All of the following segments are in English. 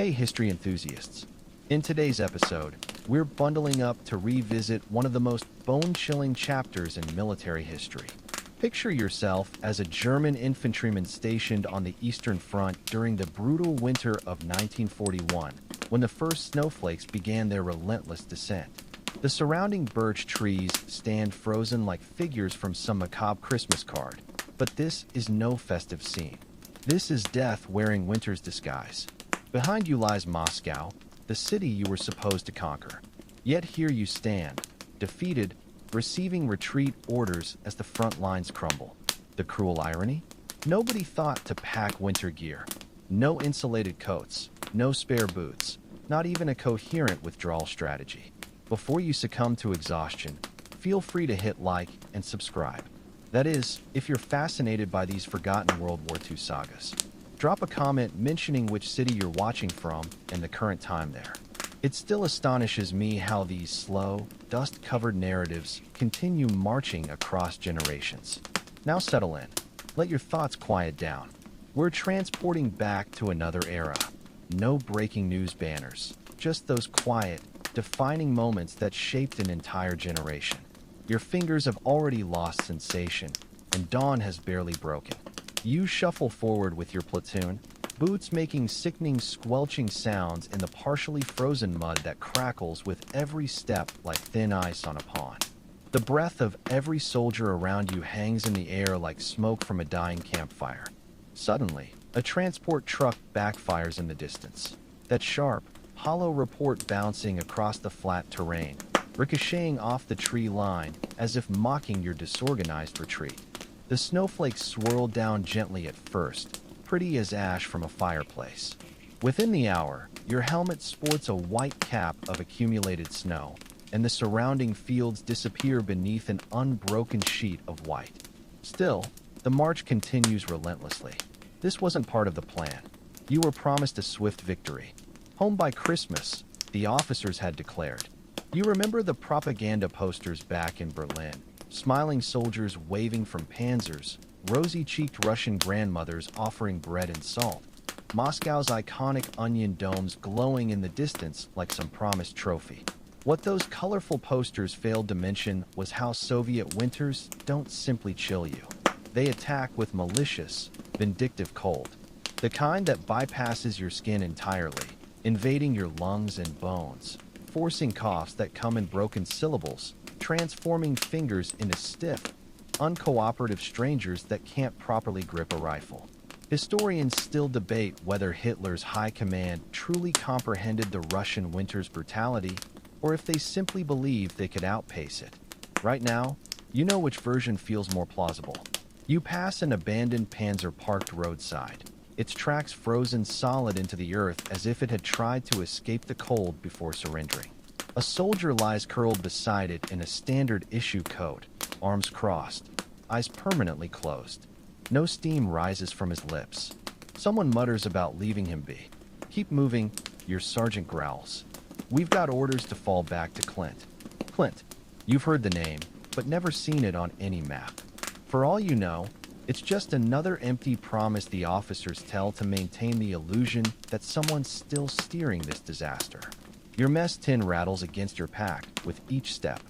Hey, history enthusiasts. In today's episode, we're bundling up to revisit one of the most bone-chilling chapters in military history. Picture yourself as a German infantryman stationed on the Eastern Front during the brutal winter of 1941, when the first snowflakes began their relentless descent. The surrounding birch trees stand frozen like figures from some macabre Christmas card. But this is no festive scene. This is death wearing winter's disguise. Behind you lies Moscow, the city you were supposed to conquer. Yet here you stand, defeated, receiving retreat orders as the front lines crumble. The cruel irony? Nobody thought to pack winter gear. No insulated coats, no spare boots, not even a coherent withdrawal strategy. Before you succumb to exhaustion, feel free to hit like and subscribe. That is, if you're fascinated by these forgotten World War II sagas. Drop a comment mentioning which city you're watching from and the current time there. It still astonishes me how these slow, dust-covered narratives continue marching across generations. Now settle in. Let your thoughts quiet down. We're transporting back to another era. No breaking news banners, just those quiet, defining moments that shaped an entire generation. Your fingers have already lost sensation, and dawn has barely broken. You shuffle forward with your platoon, boots making sickening squelching sounds in the partially frozen mud that crackles with every step like thin ice on a pond. The breath of every soldier around you hangs in the air like smoke from a dying campfire. Suddenly, a transport truck backfires in the distance. That sharp, hollow report bouncing across the flat terrain, ricocheting off the tree line as if mocking your disorganized retreat. The snowflakes swirl down gently at first, pretty as ash from a fireplace. Within the hour, your helmet sports a white cap of accumulated snow, and the surrounding fields disappear beneath an unbroken sheet of white. Still, the march continues relentlessly. This wasn't part of the plan. You were promised a swift victory. Home by Christmas, the officers had declared. You remember the propaganda posters back in Berlin? Smiling soldiers waving from panzers, rosy-cheeked Russian grandmothers offering bread and salt, Moscow's iconic onion domes glowing in the distance like some promised trophy. What those colorful posters failed to mention was how Soviet winters don't simply chill you. They attack with malicious, vindictive cold, the kind that bypasses your skin entirely, invading your lungs and bones, forcing coughs that come in broken syllables, transforming fingers into stiff, uncooperative strangers that can't properly grip a rifle. Historians still debate whether Hitler's high command truly comprehended the Russian winter's brutality, or if they simply believed they could outpace it. Right now, you know which version feels more plausible. You pass an abandoned panzer parked roadside, its tracks frozen solid into the earth as if it had tried to escape the cold before surrendering. A soldier lies curled beside it in a standard issue coat, arms crossed, eyes permanently closed. No steam rises from his lips. Someone mutters about leaving him be. Keep moving, your sergeant growls. We've got orders to fall back to Clint. Clint, you've heard the name, but never seen it on any map. For all you know, it's just another empty promise the officers tell to maintain the illusion that someone's still steering this disaster. Your mess tin rattles against your pack with each step.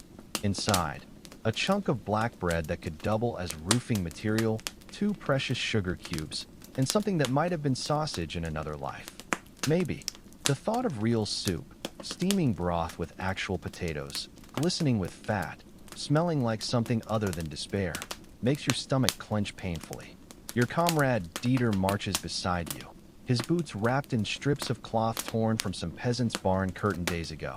Inside, a chunk of black bread that could double as roofing material, 2 precious sugar cubes, and something that might have been sausage in another life. Maybe. The thought of real soup, steaming broth with actual potatoes, glistening with fat, smelling like something other than despair, makes your stomach clench painfully. Your comrade Dieter marches beside you, his boots wrapped in strips of cloth torn from some peasant's barn curtain days ago.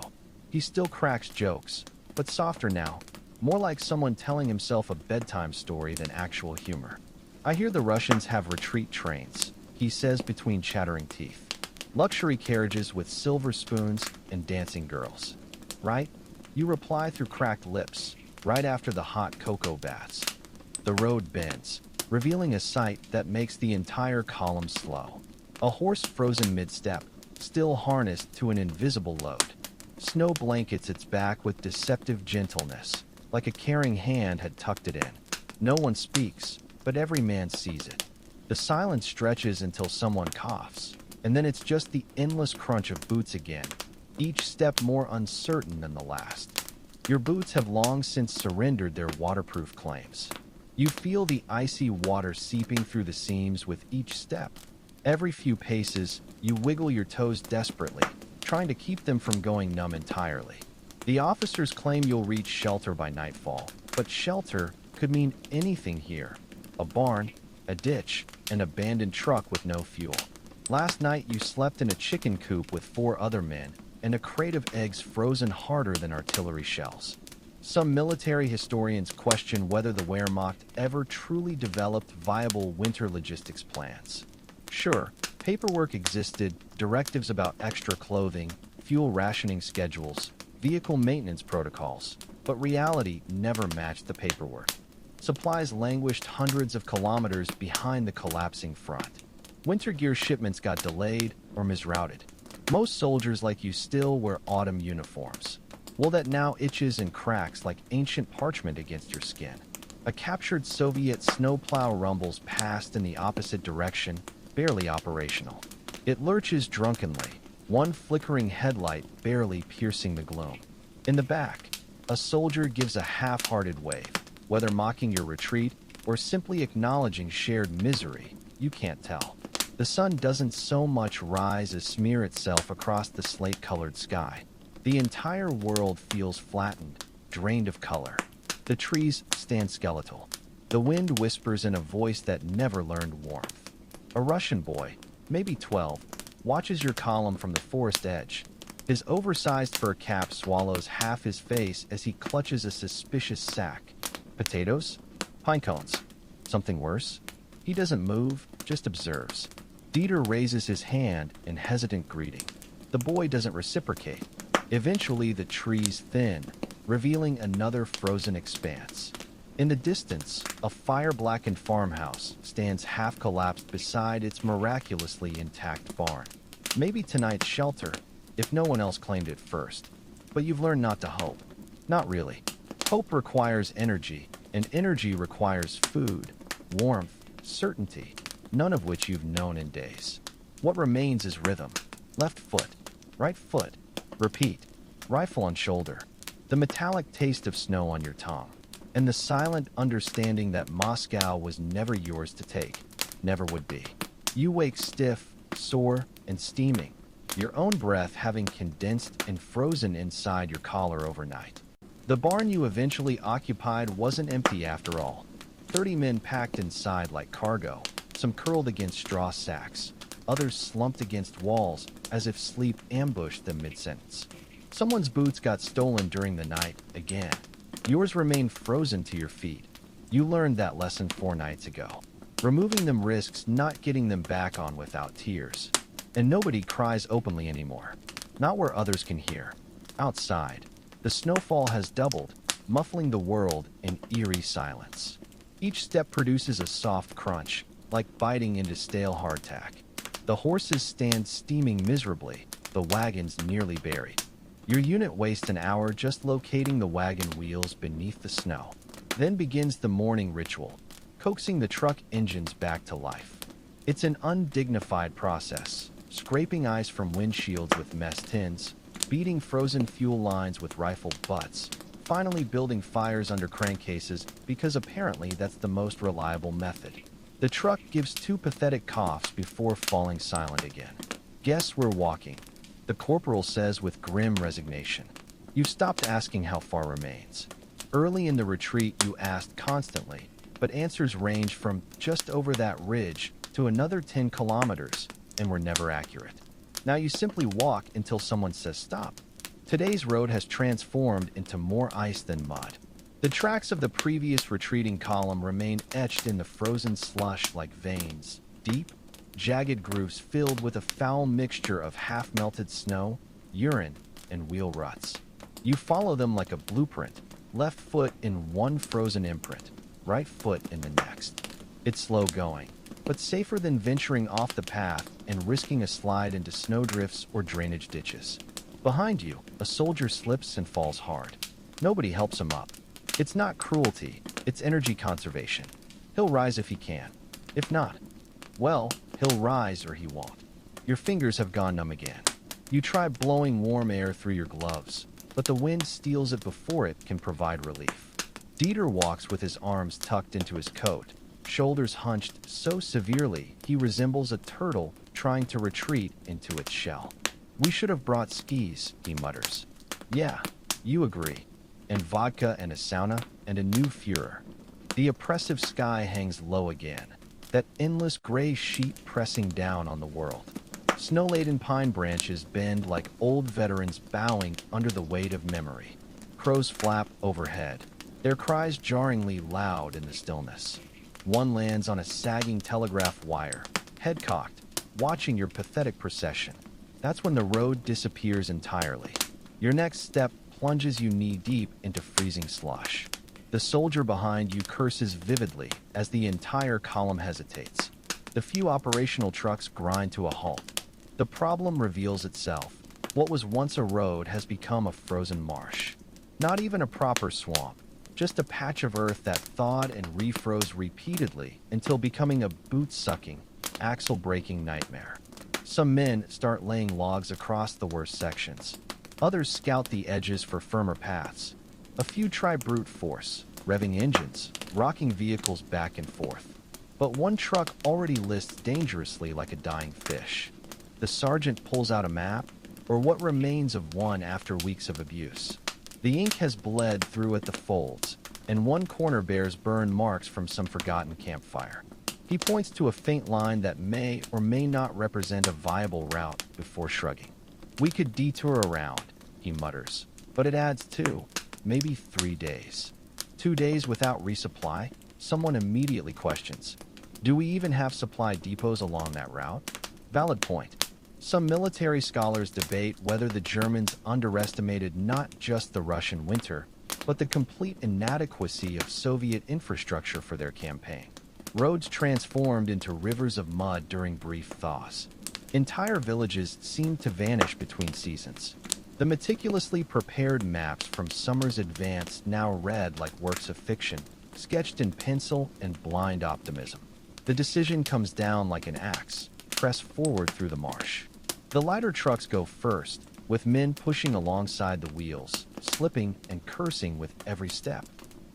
He still cracks jokes, but softer now, more like someone telling himself a bedtime story than actual humor. I hear the Russians have retreat trains, he says between chattering teeth. Luxury carriages with silver spoons and dancing girls. Right? You reply through cracked lips, right after the hot cocoa baths. The road bends, revealing a sight that makes the entire column slow. A horse frozen mid-step, still harnessed to an invisible load. Snow blankets its back with deceptive gentleness, like a caring hand had tucked it in. No one speaks, but every man sees it. The silence stretches until someone coughs. And then it's just the endless crunch of boots again, each step more uncertain than the last. Your boots have long since surrendered their waterproof claims. You feel the icy water seeping through the seams with each step. Every few paces, you wiggle your toes desperately, trying to keep them from going numb entirely. The officers claim you'll reach shelter by nightfall, but shelter could mean anything here. A barn, a ditch, an abandoned truck with no fuel. Last night you slept in a chicken coop with 4 other men, and a crate of eggs frozen harder than artillery shells. Some military historians question whether the Wehrmacht ever truly developed viable winter logistics plans. Sure, paperwork existed, directives about extra clothing, fuel rationing schedules, vehicle maintenance protocols, but reality never matched the paperwork. Supplies languished hundreds of kilometers behind the collapsing front. Winter gear shipments got delayed or misrouted. Most soldiers like you still wear autumn uniforms. Wool that now itches and cracks like ancient parchment against your skin. A captured Soviet snowplow rumbles past in the opposite direction, barely operational. It lurches drunkenly, one flickering headlight barely piercing the gloom. In the back, a soldier gives a half-hearted wave, whether mocking your retreat or simply acknowledging shared misery, you can't tell. The sun doesn't so much rise as smear itself across the slate-colored sky. The entire world feels flattened, drained of color. The trees stand skeletal. The wind whispers in a voice that never learned warmth. A Russian boy, maybe 12, watches your column from the forest edge. His oversized fur cap swallows half his face as he clutches a suspicious sack. Potatoes? Pine cones. Something worse? He doesn't move, just observes. Dieter raises his hand in hesitant greeting. The boy doesn't reciprocate. Eventually, the trees thin, revealing another frozen expanse. In the distance, a fire-blackened farmhouse stands half-collapsed beside its miraculously intact barn. Maybe tonight's shelter, if no one else claimed it first. But you've learned not to hope. Not really. Hope requires energy, and energy requires food, warmth, certainty, none of which you've known in days. What remains is rhythm. Left foot, right foot, repeat, rifle on shoulder, the metallic taste of snow on your tongue, and the silent understanding that Moscow was never yours to take, never would be. You wake stiff, sore, and steaming, your own breath having condensed and frozen inside your collar overnight. The barn you eventually occupied wasn't empty after all. 30 men packed inside like cargo, some curled against straw sacks, others slumped against walls as if sleep ambushed them mid-sentence. Someone's boots got stolen during the night, again. Yours remain frozen to your feet. You learned that lesson 4 nights ago. Removing them risks not getting them back on without tears. And nobody cries openly anymore. Not where others can hear. Outside, the snowfall has doubled, muffling the world in eerie silence. Each step produces a soft crunch, like biting into stale hardtack. The horses stand steaming miserably, the wagons nearly buried. Your unit wastes an hour just locating the wagon wheels beneath the snow. Then begins the morning ritual, coaxing the truck engines back to life. It's an undignified process, scraping ice from windshields with mess tins, beating frozen fuel lines with rifled butts, finally building fires under crankcases because apparently that's the most reliable method. The truck gives 2 pathetic coughs before falling silent again. Guess we're walking, the corporal says with grim resignation. You've stopped asking how far remains. Early in the retreat you asked constantly, but answers ranged from just over that ridge to another 10 kilometers, and were never accurate. Now you simply walk until someone says stop. Today's road has transformed into more ice than mud. The tracks of the previous retreating column remain etched in the frozen slush like veins, deep, jagged grooves filled with a foul mixture of half-melted snow, urine, and wheel ruts. You follow them like a blueprint, left foot in one frozen imprint, right foot in the next. It's slow going, but safer than venturing off the path and risking a slide into snowdrifts or drainage ditches. Behind you, a soldier slips and falls hard. Nobody helps him up. It's not cruelty, it's energy conservation. He'll rise if he can. If not, well, he'll rise or he won't. Your fingers have gone numb again. You try blowing warm air through your gloves, but the wind steals it before it can provide relief. Dieter walks with his arms tucked into his coat, shoulders hunched so severely he resembles a turtle trying to retreat into its shell. "We should have brought skis," he mutters. "Yeah, you agree. And vodka and a sauna and a new Führer." The oppressive sky hangs low again, that endless gray sheet pressing down on the world. Snow-laden pine branches bend like old veterans bowing under the weight of memory. Crows flap overhead, their cries jarringly loud in the stillness. One lands on a sagging telegraph wire, head cocked, watching your pathetic procession. That's when the road disappears entirely. Your next step plunges you knee-deep into freezing slush. The soldier behind you curses vividly as the entire column hesitates. The few operational trucks grind to a halt. The problem reveals itself. What was once a road has become a frozen marsh. Not even a proper swamp, just a patch of earth that thawed and refroze repeatedly until becoming a boot-sucking, axle-breaking nightmare. Some men start laying logs across the worst sections. Others scout the edges for firmer paths. A few try brute force, revving engines, rocking vehicles back and forth. But one truck already lists dangerously like a dying fish. The sergeant pulls out a map, or what remains of one after weeks of abuse. The ink has bled through at the folds, and one corner bears burn marks from some forgotten campfire. He points to a faint line that may or may not represent a viable route before shrugging. "We could detour around," he mutters, "but it adds 2, maybe 3 days. 2 days without resupply?" Someone immediately questions. "Do we even have supply depots along that route?" Valid point. Some military scholars debate whether the Germans underestimated not just the Russian winter, but the complete inadequacy of Soviet infrastructure for their campaign. Roads transformed into rivers of mud during brief thaws. Entire villages seemed to vanish between seasons. The meticulously prepared maps from Summer's Advance now read like works of fiction, sketched in pencil and blind optimism. The decision comes down like an axe, press forward through the marsh. The lighter trucks go first, with men pushing alongside the wheels, slipping and cursing with every step.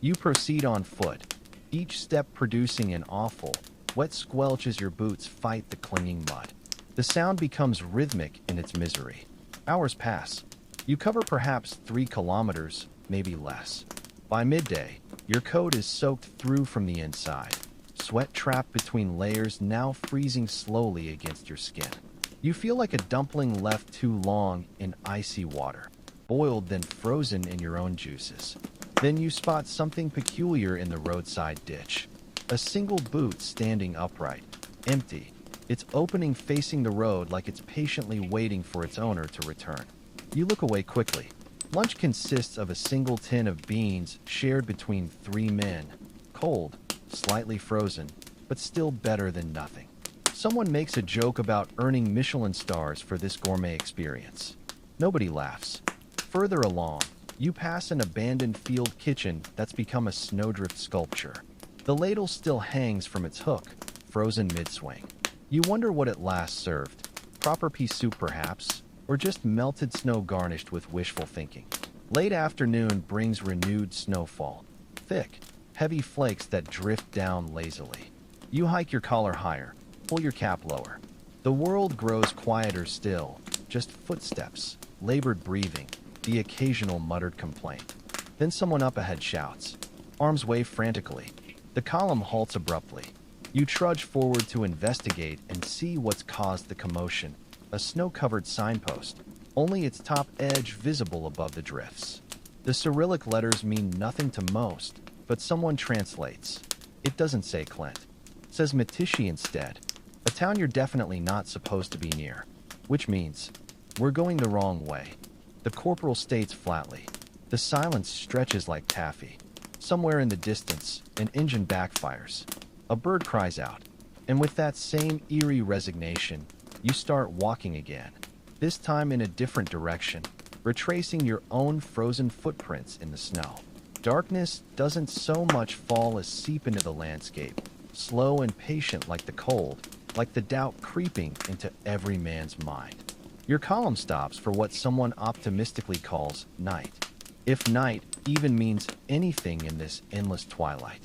You proceed on foot, each step producing an awful, wet squelch as your boots fight the clinging mud. The sound becomes rhythmic in its misery. Hours pass. You cover perhaps 3 kilometers, maybe less. By midday, your coat is soaked through from the inside, sweat trapped between layers now freezing slowly against your skin. You feel like a dumpling left too long in icy water, boiled then frozen in your own juices. Then you spot something peculiar in the roadside ditch. A single boot standing upright, empty, its opening facing the road like it's patiently waiting for its owner to return. You look away quickly. Lunch consists of a single tin of beans shared between 3 men, cold, slightly frozen, but still better than nothing. Someone makes a joke about earning Michelin stars for this gourmet experience. Nobody laughs. Further along, you pass an abandoned field kitchen that's become a snowdrift sculpture. The ladle still hangs from its hook, frozen mid-swing. You wonder what it last served. Proper pea soup perhaps, or just melted snow garnished with wishful thinking. Late afternoon brings renewed snowfall. Thick, heavy flakes that drift down lazily. You hike your collar higher, pull your cap lower. The world grows quieter still, just footsteps, labored breathing, the occasional muttered complaint. Then someone up ahead shouts. Arms wave frantically. The column halts abruptly. You trudge forward to investigate and see what's caused the commotion. A snow-covered signpost, only its top edge visible above the drifts. The Cyrillic letters mean nothing to most, but someone translates. It doesn't say Clint. It says Matishi instead. A town you're definitely not supposed to be near. Which means, we're going the wrong way. The corporal states flatly. The silence stretches like taffy. Somewhere in the distance, an engine backfires. A bird cries out. And with that same eerie resignation, you start walking again. This time in a different direction, retracing your own frozen footprints in the snow. Darkness doesn't so much fall as seep into the landscape, slow and patient like the cold, like the doubt creeping into every man's mind. Your column stops for what someone optimistically calls night. If night even means anything in this endless twilight.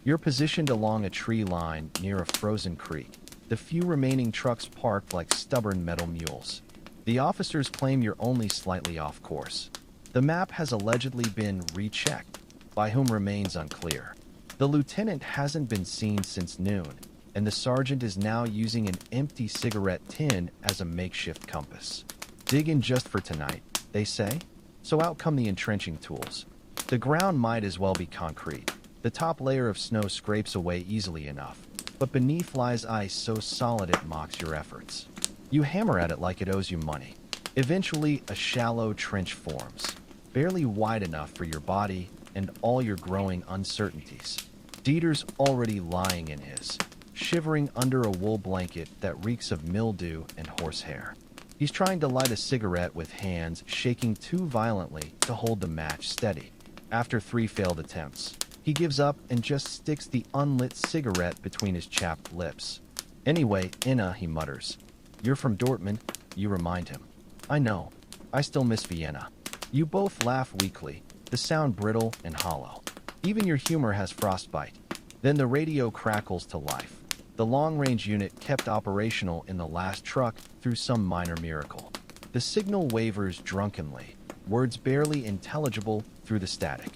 You're positioned along a tree line near a frozen creek, the few remaining trucks parked like stubborn metal mules. The officers claim you're only slightly off course. The map has allegedly been rechecked, by whom remains unclear. The lieutenant hasn't been seen since noon, and the sergeant is now using an empty cigarette tin as a makeshift compass. Dig in just for tonight, they say. So out come the entrenching tools. The ground might as well be concrete. The top layer of snow scrapes away easily enough, but beneath lies ice so solid it mocks your efforts. You hammer at it like it owes you money. Eventually, a shallow trench forms, barely wide enough for your body and all your growing uncertainties. Dieter's already lying in his, shivering under a wool blanket that reeks of mildew and horsehair. He's trying to light a cigarette with hands shaking too violently to hold the match steady. After 3 failed attempts, he gives up and just sticks the unlit cigarette between his chapped lips. Anyway, Inna, he mutters. You're from Dortmund, you remind him. I know. I still miss Vienna. You both laugh weakly, the sound brittle and hollow. Even your humor has frostbite. Then the radio crackles to life. The long-range unit kept operational in the last truck through some minor miracle. The signal wavers drunkenly, words barely intelligible through the static.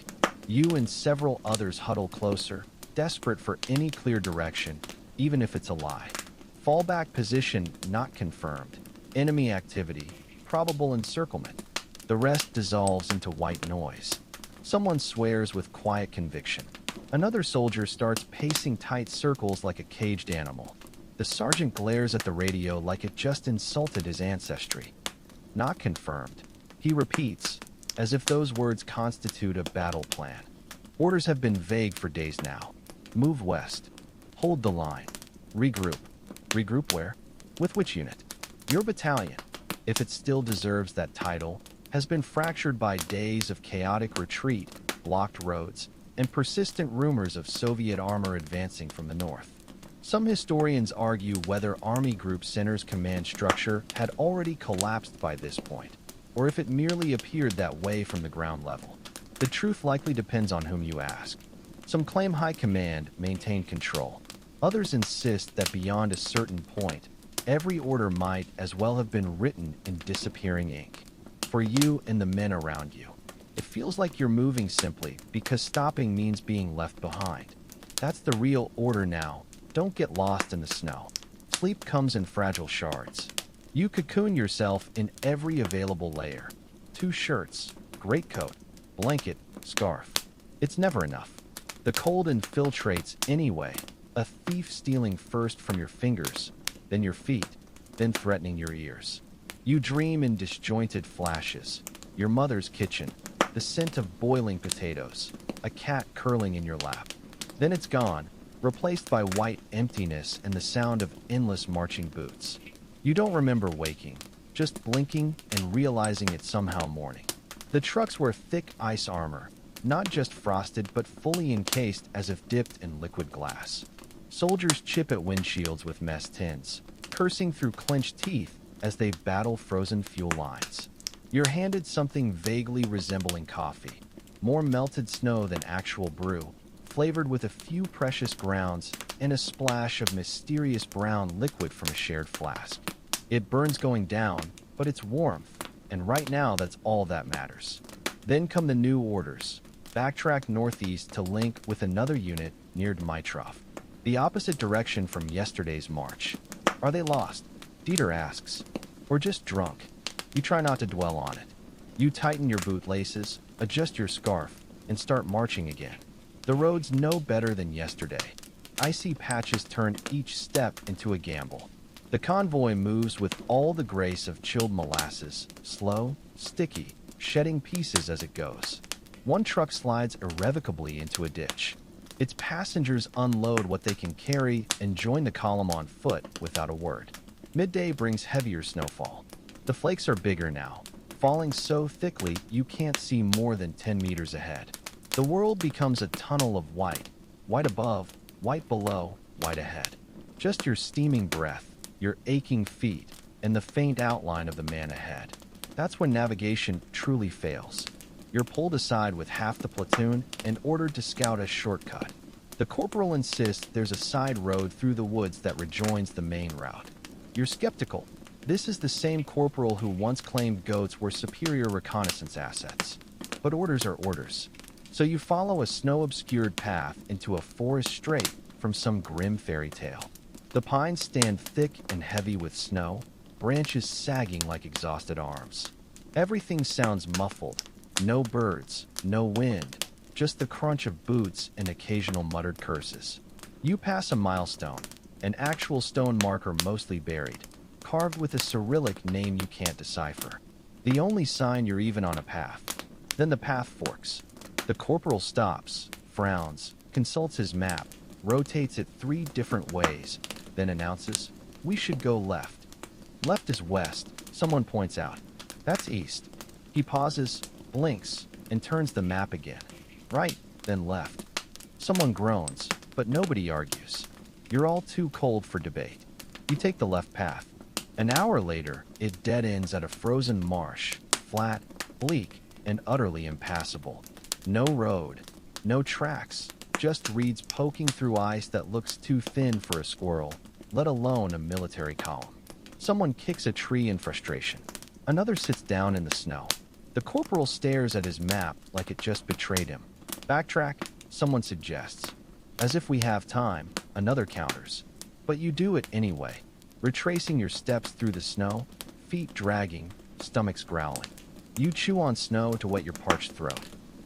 You and several others huddle closer, desperate for any clear direction, even if it's a lie. Fallback position not confirmed. Enemy activity, probable encirclement. The rest dissolves into white noise. Someone swears with quiet conviction. Another soldier starts pacing tight circles like a caged animal. The sergeant glares at the radio like it just insulted his ancestry. Not confirmed. He repeats, as if those words constitute a battle plan. Orders have been vague for days now. Move west. Hold the line. Regroup. Regroup where? With which unit? Your battalion, if it still deserves that title, has been fractured by days of chaotic retreat, blocked roads, and persistent rumors of Soviet armor advancing from the north. Some historians argue whether Army Group Center's command structure had already collapsed by this point, or if it merely appeared that way from the ground level. The truth likely depends on whom you ask. Some claim high command maintained control. Others insist that beyond a certain point, every order might as well have been written in disappearing ink. For you and the men around you, it feels like you're moving simply because stopping means being left behind. That's the real order now. Don't get lost in the snow. Sleep comes in fragile shards. You cocoon yourself in every available layer. 2 shirts, greatcoat, blanket, scarf. It's never enough. The cold infiltrates anyway, a thief stealing first from your fingers, then your feet, then threatening your ears. You dream in disjointed flashes. Your mother's kitchen, the scent of boiling potatoes, a cat curling in your lap. Then it's gone, replaced by white emptiness and the sound of endless marching boots. You don't remember waking, just blinking and realizing it's somehow morning. The trucks wear thick ice armor, not just frosted but fully encased as if dipped in liquid glass. Soldiers chip at windshields with mess tins, cursing through clenched teeth as they battle frozen fuel lines. You're handed something vaguely resembling coffee, more melted snow than actual brew, flavored with a few precious grounds and a splash of mysterious brown liquid from a shared flask. It burns going down, but it's warmth, and right now that's all that matters. Then come the new orders. Backtrack northeast to link with another unit near Dmitrov, the opposite direction from yesterday's march. Are they lost? Dieter asks. Or just drunk? You try not to dwell on it. You tighten your boot laces, adjust your scarf, and start marching again. The road's no better than yesterday. Icy patches turn each step into a gamble. The convoy moves with all the grace of chilled molasses, slow, sticky, shedding pieces as it goes. One truck slides irrevocably into a ditch. Its passengers unload what they can carry and join the column on foot without a word. Midday brings heavier snowfall. The flakes are bigger now, falling so thickly you can't see more than 10 meters ahead. The world becomes a tunnel of white, white above, white below, white ahead. Just your steaming breath, your aching feet, and the faint outline of the man ahead. That's when navigation truly fails. You're pulled aside with half the platoon and ordered to scout a shortcut. The corporal insists there's a side road through the woods that rejoins the main route. You're skeptical. This is the same corporal who once claimed goats were superior reconnaissance assets. But orders are orders. So you follow a snow-obscured path into a forest straight from some grim fairy tale. The pines stand thick and heavy with snow, branches sagging like exhausted arms. Everything sounds muffled. No birds, no wind, just the crunch of boots and occasional muttered curses. You pass a milestone, an actual stone marker mostly buried, carved with a Cyrillic name you can't decipher. The only sign you're even on a path. Then the path forks. The corporal stops, frowns, consults his map, rotates it 3 different ways, then announces, "We should go left." Left is west, someone points out. That's east. He pauses, blinks, and turns the map again. Right, then left. Someone groans, but nobody argues. You're all too cold for debate. You take the left path. An hour later, it dead ends at a frozen marsh, flat, bleak, and utterly impassable. No road, no tracks, just reeds poking through ice that looks too thin for a squirrel, let alone a military column. Someone kicks a tree in frustration. Another sits down in the snow. The corporal stares at his map like it just betrayed him. Backtrack, someone suggests. As if we have time, another counters. But you do it anyway, retracing your steps through the snow, feet dragging, stomachs growling. You chew on snow to wet your parched throat.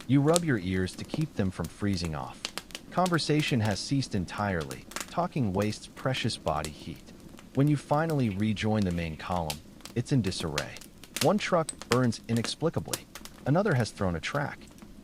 You rub your ears to keep them from freezing off. Conversation has ceased entirely. Talking wastes precious body heat. When you finally rejoin the main column, it's in disarray. One truck burns inexplicably. Another has thrown a track.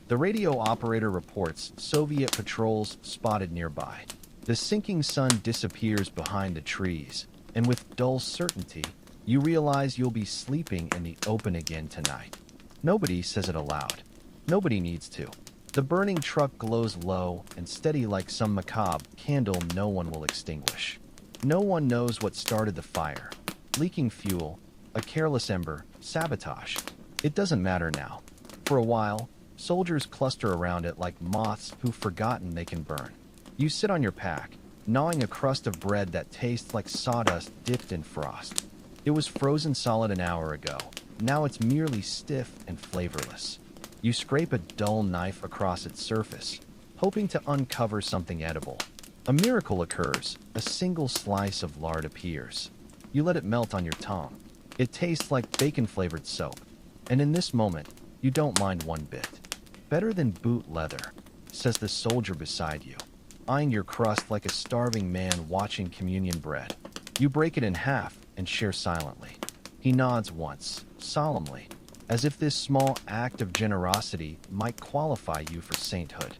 The radio operator reports Soviet patrols spotted nearby. The sinking sun disappears behind the trees, and with dull certainty, you realize you'll be sleeping in the open again tonight. Nobody says it aloud. Nobody needs to. The burning truck glows low and steady like some macabre candle no one will extinguish. No one knows what started the fire. Leaking fuel, a careless ember, sabotage. It doesn't matter now. For a while, soldiers cluster around it like moths who've forgotten they can burn. You sit on your pack, gnawing a crust of bread that tastes like sawdust dipped in frost. It was frozen solid an hour ago. Now it's merely stiff and flavorless. You scrape a dull knife across its surface, hoping to uncover something edible. A miracle occurs. A single slice of lard appears. You let it melt on your tongue. It tastes like bacon-flavored soap. And in this moment, you don't mind one bit. Better than boot leather, says the soldier beside you, eyeing your crust like a starving man watching communion bread. You break it in half and share silently. He nods once, solemnly, as if this small act of generosity might qualify you for sainthood.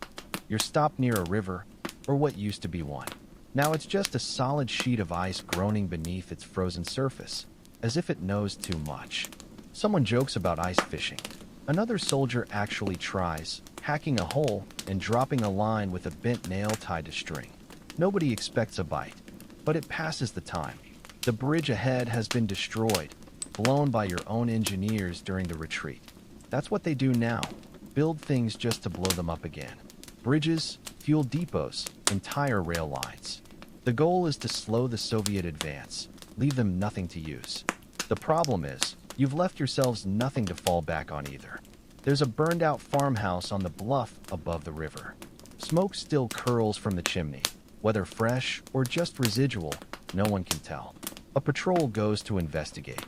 You're stopped near a river, or what used to be one. Now it's just a solid sheet of ice groaning beneath its frozen surface, as if it knows too much. Someone jokes about ice fishing. Another soldier actually tries, hacking a hole and dropping a line with a bent nail tied to string. Nobody expects a bite, but it passes the time. The bridge ahead has been destroyed, blown by your own engineers during the retreat. That's what they do now, build things just to blow them up again. Bridges, fuel depots, entire rail lines. The goal is to slow the Soviet advance, leave them nothing to use. The problem is, you've left yourselves nothing to fall back on either. There's a burned-out farmhouse on the bluff above the river. Smoke still curls from the chimney. Whether fresh or just residual, no one can tell. A patrol goes to investigate.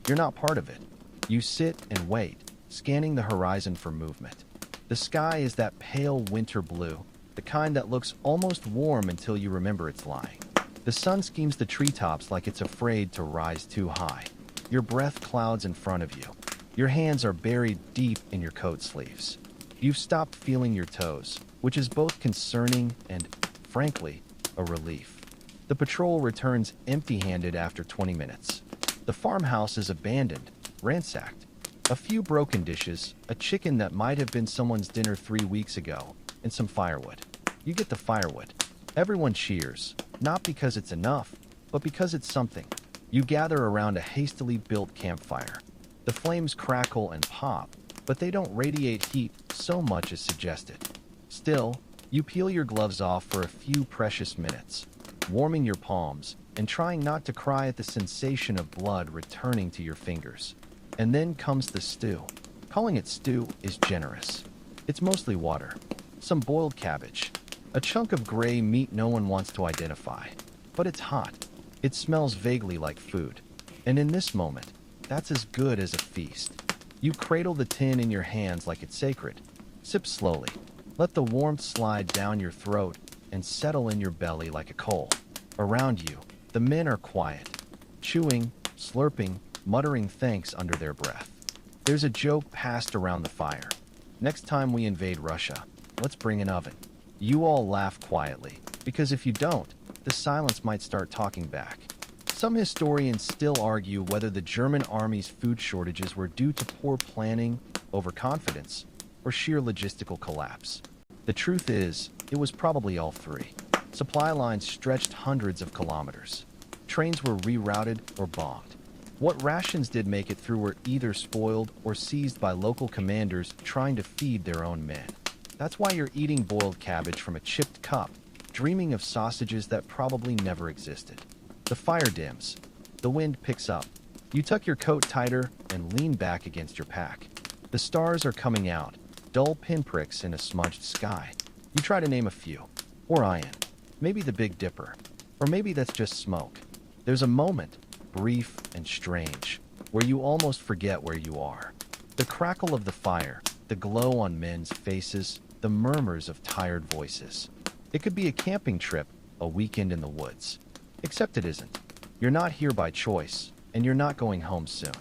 You're not part of it. You sit and wait, scanning the horizon for movement. The sky is that pale winter blue, the kind that looks almost warm until you remember it's lying. The sun schemes the treetops like it's afraid to rise too high. Your breath clouds in front of you. Your hands are buried deep in your coat sleeves. You've stopped feeling your toes, which is both concerning and, frankly, a relief. The patrol returns empty-handed after 20 minutes. The farmhouse is abandoned, ransacked. A few broken dishes, a chicken that might have been someone's dinner 3 weeks ago, and some firewood. You get the firewood. Everyone cheers. Not because it's enough, but because it's something. You gather around a hastily built campfire. The flames crackle and pop, but they don't radiate heat so much as suggested. Still, you peel your gloves off for a few precious minutes, warming your palms and trying not to cry at the sensation of blood returning to your fingers. And then comes the stew. Calling it stew is generous. It's mostly water, some boiled cabbage, a chunk of gray meat no one wants to identify. But it's hot. It smells vaguely like food. And in this moment, that's as good as a feast. You cradle the tin in your hands like it's sacred. Sip slowly. Let the warmth slide down your throat and settle in your belly like a coal. Around you, the men are quiet, chewing, slurping, muttering thanks under their breath. There's a joke passed around the fire. Next time we invade Russia, let's bring an oven. You all laugh quietly, because if you don't, the silence might start talking back. Some historians still argue whether the German army's food shortages were due to poor planning, overconfidence, or sheer logistical collapse. The truth is, it was probably all three. Supply lines stretched hundreds of kilometers. Trains were rerouted or bombed. What rations did make it through were either spoiled or seized by local commanders trying to feed their own men. That's why you're eating boiled cabbage from a chipped cup, dreaming of sausages that probably never existed. The fire dims. The wind picks up. You tuck your coat tighter and lean back against your pack. The stars are coming out, dull pinpricks in a smudged sky. You try to name a few. Orion. Maybe the Big Dipper. Or maybe that's just smoke. There's a moment, brief and strange, where you almost forget where you are. The crackle of the fire, the glow on men's faces, the murmurs of tired voices. It could be a camping trip, a weekend in the woods. Except it isn't. You're not here by choice, and you're not going home soon.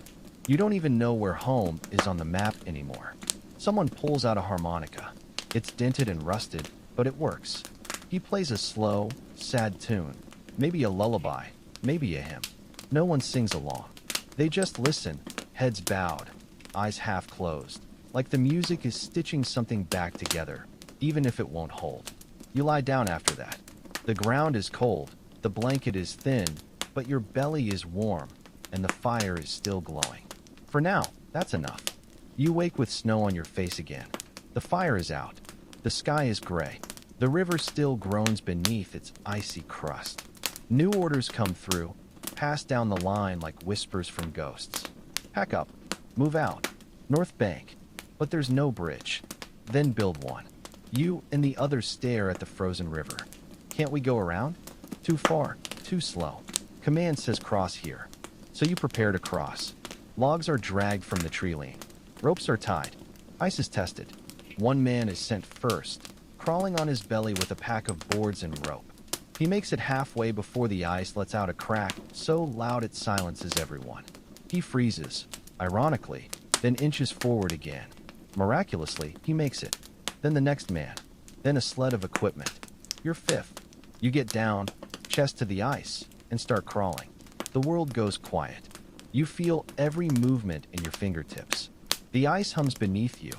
You don't even know where home is on the map anymore. Someone pulls out a harmonica. It's dented and rusted, but it works. He plays a slow, sad tune. Maybe a lullaby, maybe a hymn. No one sings along. They just listen, heads bowed, eyes half closed, like the music is stitching something back together, even if it won't hold. You lie down after that. The ground is cold, the blanket is thin, but your belly is warm, and the fire is still glowing. For now, that's enough. You wake with snow on your face again. The fire is out. The sky is gray. The river still groans beneath its icy crust. New orders come through, passed down the line like whispers from ghosts. Pack up. Move out. North Bank. But there's no bridge. Then build one. You and the others stare at the frozen river. Can't we go around? Too far. Too slow. Command says cross here. So you prepare to cross. Logs are dragged from the tree line. Ropes are tied. Ice is tested. One man is sent first, crawling on his belly with a pack of boards and rope. He makes it halfway before the ice lets out a crack so loud it silences everyone. He freezes, ironically, then inches forward again. Miraculously, he makes it. Then the next man. Then a sled of equipment. You're fifth. You get down, chest to the ice, and start crawling. The world goes quiet. You feel every movement in your fingertips. The ice hums beneath you,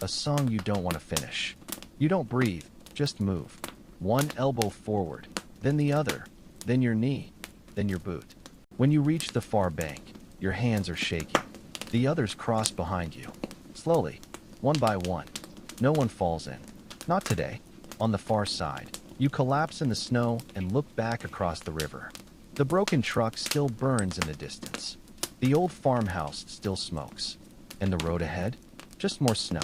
a song you don't want to finish. You don't breathe, just move. One elbow forward, then the other, then your knee, then your boot. When you reach the far bank, your hands are shaking. The others cross behind you. Slowly, one by one. No one falls in. Not today. On the far side, you collapse in the snow and look back across the river. The broken truck still burns in the distance. The old farmhouse still smokes. And the road ahead? Just more snow.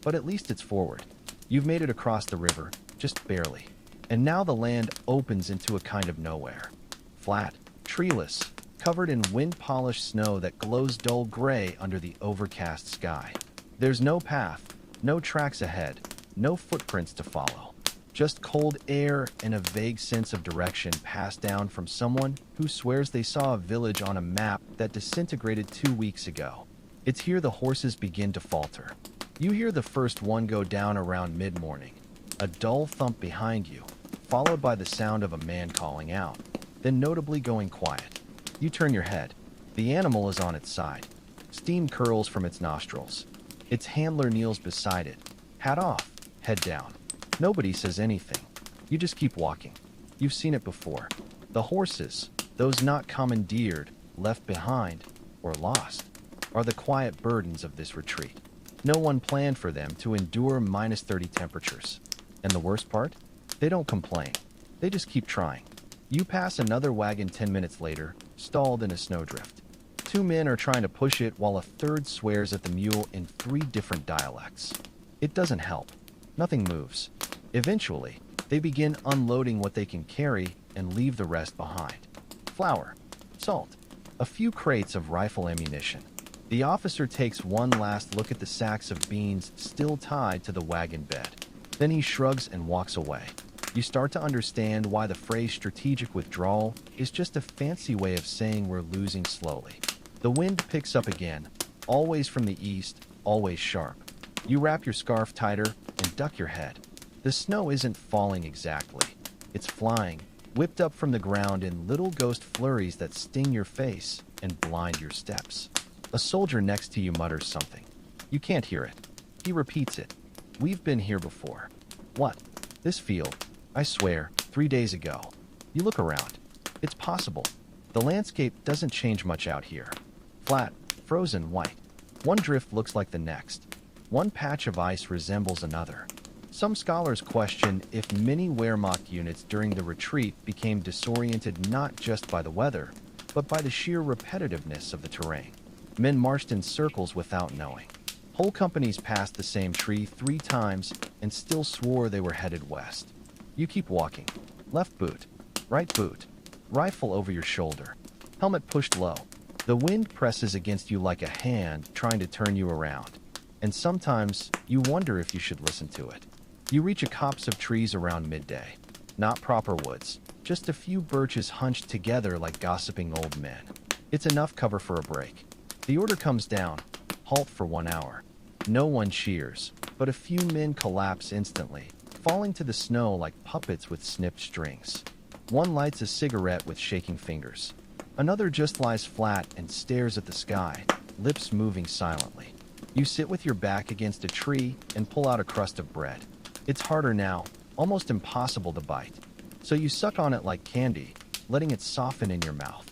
But at least it's forward. You've made it across the river, just barely. And now the land opens into a kind of nowhere. Flat, treeless, covered in wind-polished snow that glows dull gray under the overcast sky. There's no path, no tracks ahead, no footprints to follow. Just cold air and a vague sense of direction passed down from someone who swears they saw a village on a map that disintegrated 2 weeks ago. It's here the horses begin to falter. You hear the first one go down around mid-morning. A dull thump behind you, followed by the sound of a man calling out, then notably going quiet. You turn your head. The animal is on its side. Steam curls from its nostrils. Its handler kneels beside it, hat off, head down. Nobody says anything. You just keep walking. You've seen it before. The horses, those not commandeered, left behind, or lost, are the quiet burdens of this retreat. No one planned for them to endure -30 temperatures. And the worst part? They don't complain. They just keep trying. You pass another wagon 10 minutes later, stalled in a snowdrift. 2 men are trying to push it while a third swears at the mule in 3 different dialects. It doesn't help. Nothing moves. Eventually, they begin unloading what they can carry and leave the rest behind. Flour, salt, a few crates of rifle ammunition. The officer takes one last look at the sacks of beans still tied to the wagon bed. Then he shrugs and walks away. You start to understand why the phrase strategic withdrawal is just a fancy way of saying we're losing slowly. The wind picks up again, always from the east, always sharp. You wrap your scarf tighter and duck your head. The snow isn't falling exactly. It's flying, whipped up from the ground in little ghost flurries that sting your face and blind your steps. A soldier next to you mutters something. You can't hear it. He repeats it. We've been here before. What? This field? I swear, 3 days ago. You look around. It's possible. The landscape doesn't change much out here. Flat, frozen white. One drift looks like the next. One patch of ice resembles another. Some scholars question if many Wehrmacht units during the retreat became disoriented not just by the weather, but by the sheer repetitiveness of the terrain. Men marched in circles without knowing. Whole companies passed the same tree 3 times and still swore they were headed west. You keep walking. Left boot, right boot, rifle over your shoulder, helmet pushed low. The wind presses against you like a hand trying to turn you around, and sometimes you wonder if you should listen to it. You reach a copse of trees around midday. Not proper woods, just a few birches hunched together like gossiping old men. It's enough cover for a break. The order comes down, halt for 1 hour. No one cheers, but a few men collapse instantly, falling to the snow like puppets with snipped strings. One lights a cigarette with shaking fingers. Another just lies flat and stares at the sky, lips moving silently. You sit with your back against a tree and pull out a crust of bread. It's harder now, almost impossible to bite. So you suck on it like candy, letting it soften in your mouth.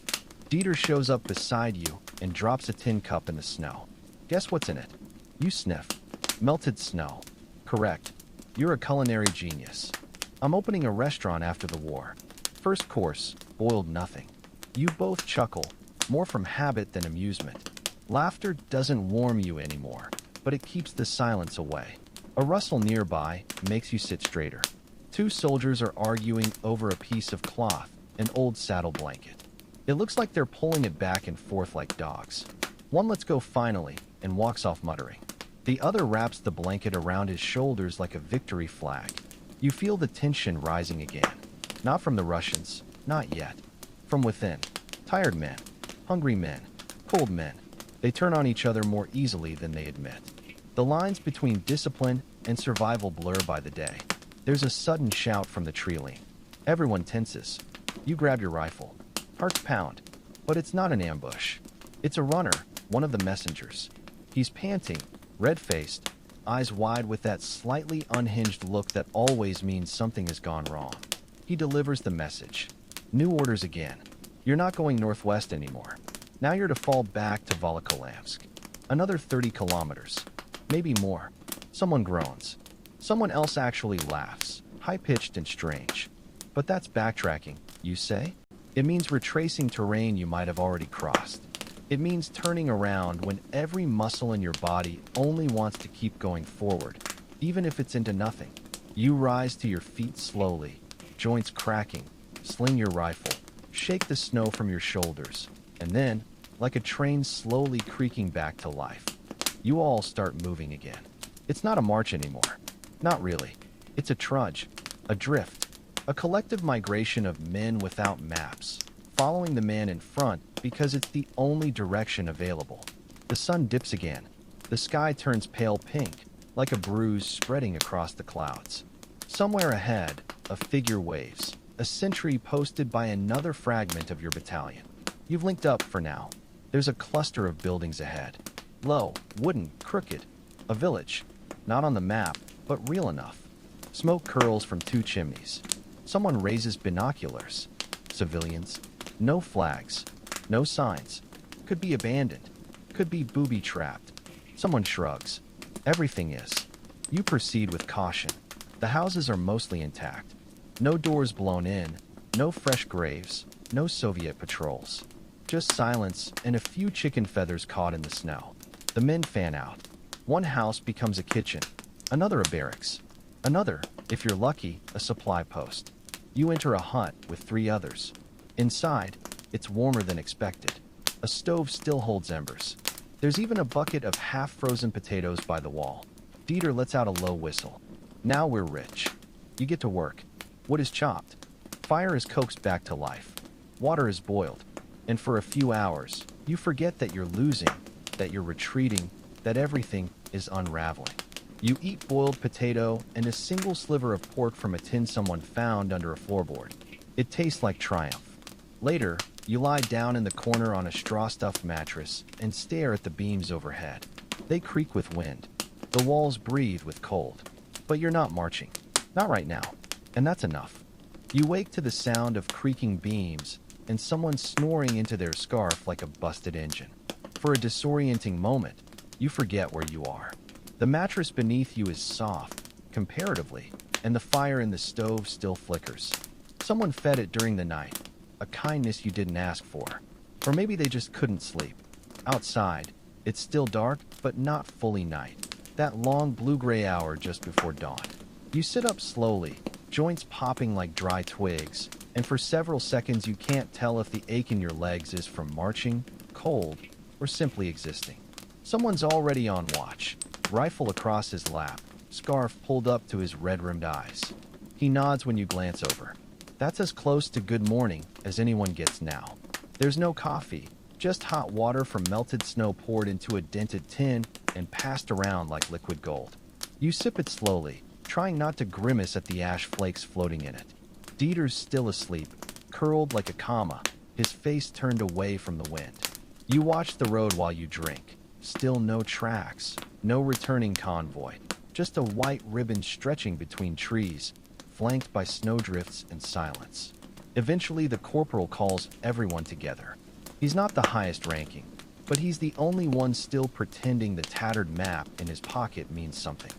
Dieter shows up beside you and drops a tin cup in the snow. Guess what's in it? You sniff. Melted snow. Correct. You're a culinary genius. I'm opening a restaurant after the war. First course, boiled nothing. You both chuckle, more from habit than amusement. Laughter doesn't warm you anymore, but it keeps the silence away. A rustle nearby makes you sit straighter. 2 soldiers are arguing over a piece of cloth, an old saddle blanket. It looks like they're pulling it back and forth like dogs. One lets go finally and walks off muttering. The other wraps the blanket around his shoulders like a victory flag. You feel the tension rising again. Not from the Russians, not yet. From within. Tired men, hungry men, cold men. They turn on each other more easily than they admit. The lines between discipline and survival blur by the day. There's a sudden shout from the tree-line. Everyone tenses. You grab your rifle. Hearts pound. But it's not an ambush. It's a runner, one of the messengers. He's panting, red-faced, eyes wide with that slightly unhinged look that always means something has gone wrong. He delivers the message. New orders again. You're not going northwest anymore. Now you're to fall back to Volokholamsk. Another 30 kilometers. Maybe more. Someone groans. Someone else actually laughs, high-pitched and strange. But that's backtracking, you say? It means retracing terrain you might have already crossed. It means turning around when every muscle in your body only wants to keep going forward, even if it's into nothing. You rise to your feet slowly, joints cracking, sling your rifle, shake the snow from your shoulders, and then, like a train slowly creaking back to life, you all start moving again. It's not a march anymore. Not really. It's a trudge, a drift, a collective migration of men without maps, following the man in front because it's the only direction available. The sun dips again. The sky turns pale pink, like a bruise spreading across the clouds. Somewhere ahead, a figure waves, a sentry posted by another fragment of your battalion. You've linked up for now. There's a cluster of buildings ahead. Low, wooden, crooked. A village. Not on the map, but real enough. Smoke curls from 2 chimneys. Someone raises binoculars. Civilians. No flags. No signs. Could be abandoned. Could be booby-trapped. Someone shrugs. Everything is. You proceed with caution. The houses are mostly intact. No doors blown in. No fresh graves. No Soviet patrols. Just silence and a few chicken feathers caught in the snow. The men fan out. One house becomes a kitchen. Another a barracks. Another, if you're lucky, a supply post. You enter a hut with 3 others. Inside, it's warmer than expected. A stove still holds embers. There's even a bucket of half-frozen potatoes by the wall. Dieter lets out a low whistle. Now we're rich. You get to work. Wood is chopped. Fire is coaxed back to life. Water is boiled. And for a few hours, you forget that you're losing, that you're retreating, that everything is unraveling. You eat boiled potato and a single sliver of pork from a tin someone found under a floorboard. It tastes like triumph. Later, you lie down in the corner on a straw-stuffed mattress and stare at the beams overhead. They creak with wind. The walls breathe with cold. But you're not marching. Not right now. And that's enough. You wake to the sound of creaking beams and someone snoring into their scarf like a busted engine. For a disorienting moment, you forget where you are. The mattress beneath you is soft, comparatively, and the fire in the stove still flickers. Someone fed it during the night, a kindness you didn't ask for. Or maybe they just couldn't sleep. Outside, it's still dark, but not fully night. That long blue-gray hour just before dawn. You sit up slowly, joints popping like dry twigs, and for several seconds you can't tell if the ache in your legs is from marching, cold, or simply existing. Someone's already on watch, rifle across his lap, scarf pulled up to his red-rimmed eyes. He nods when you glance over. That's as close to good morning as anyone gets now. There's no coffee, just hot water from melted snow poured into a dented tin and passed around like liquid gold. You sip it slowly, trying not to grimace at the ash flakes floating in it. Dieter's still asleep, curled like a comma, his face turned away from the wind. You watch the road while you drink. Still no tracks, no returning convoy, just a white ribbon stretching between trees, flanked by snowdrifts and silence. Eventually, the corporal calls everyone together. He's not the highest ranking, but he's the only one still pretending the tattered map in his pocket means something.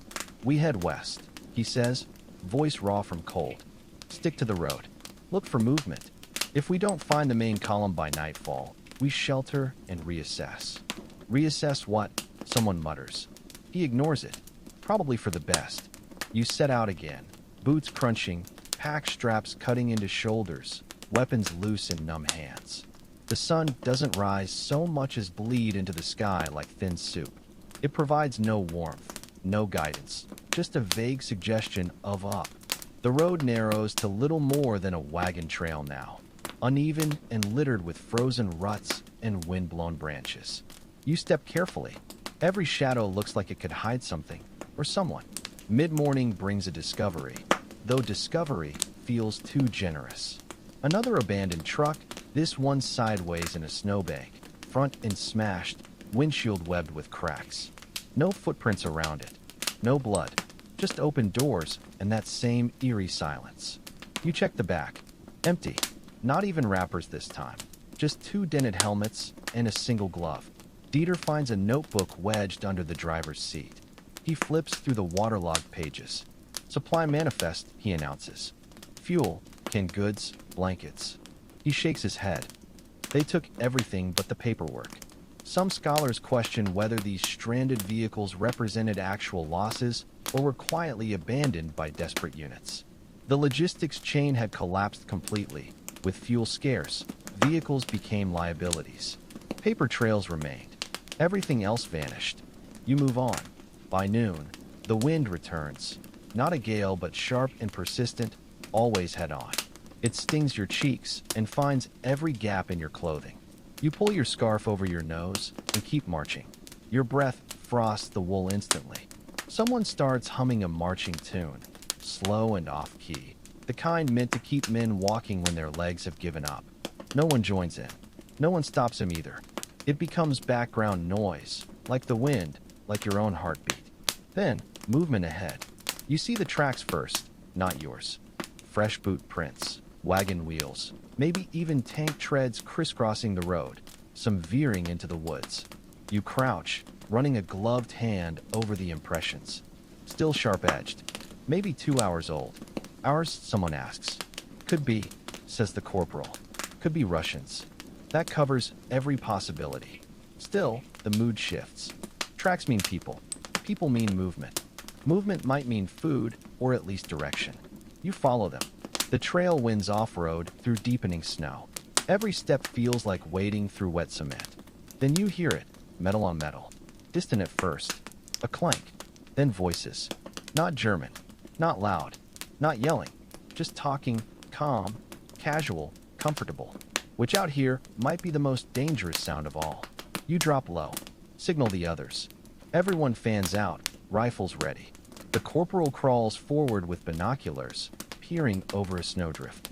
We head west, he says, voice raw from cold. Stick to the road. Look for movement. If we don't find the main column by nightfall, we shelter and reassess. Reassess what? Someone mutters. He ignores it, probably for the best. You set out again, boots crunching, pack straps cutting into shoulders, weapons loose in numb hands. The sun doesn't rise so much as bleed into the sky like thin soup. It provides no warmth, no guidance, just a vague suggestion of up. The road narrows to little more than a wagon trail now, uneven and littered with frozen ruts and wind-blown branches. You step carefully. Every shadow looks like it could hide something, or someone. Mid-morning brings a discovery, though discovery feels too generous. Another abandoned truck, this one sideways in a snowbank, front end smashed, windshield webbed with cracks. No footprints around it. No blood. Just open doors and that same eerie silence. You check the back. Empty. Not even wrappers this time. Just 2 dented helmets and a single glove. Dieter finds a notebook wedged under the driver's seat. He flips through the waterlogged pages. Supply manifest, he announces. Fuel, canned goods, blankets. He shakes his head. They took everything but the paperwork. Some scholars question whether these stranded vehicles represented actual losses or were quietly abandoned by desperate units. The logistics chain had collapsed completely. With fuel scarce, vehicles became liabilities. Paper trails remained. Everything else vanished. You move on. By noon, the wind returns. Not a gale, but sharp and persistent, always head on. It stings your cheeks and finds every gap in your clothing. You pull your scarf over your nose and keep marching. Your breath frosts the wool instantly. Someone starts humming a marching tune, slow and off-key, the kind meant to keep men walking when their legs have given up. No one joins in. No one stops him either. It becomes background noise, like the wind, like your own heartbeat. Then, movement ahead. You see the tracks first, not yours. fresh boot prints, wagon wheels, maybe even tank treads crisscrossing the road, some veering into the woods. You crouch, running a gloved hand over the impressions. Still sharp-edged. Maybe 2 hours old. Ours, someone asks. Could be, says the corporal. Could be Russians. That covers every possibility. Still, the mood shifts. Tracks mean people. People mean movement. Movement might mean food, or at least direction. You follow them. The trail winds off-road through deepening snow. Every step feels like wading through wet cement. Then you hear it, metal on metal. Distant at first. A clank. Then voices. Not German. Not loud. Not yelling. Just talking, calm, casual, comfortable. Which out here might be the most dangerous sound of all. You drop low. Signal the others. Everyone fans out, rifles ready. The corporal crawls forward with binoculars, peering over a snowdrift.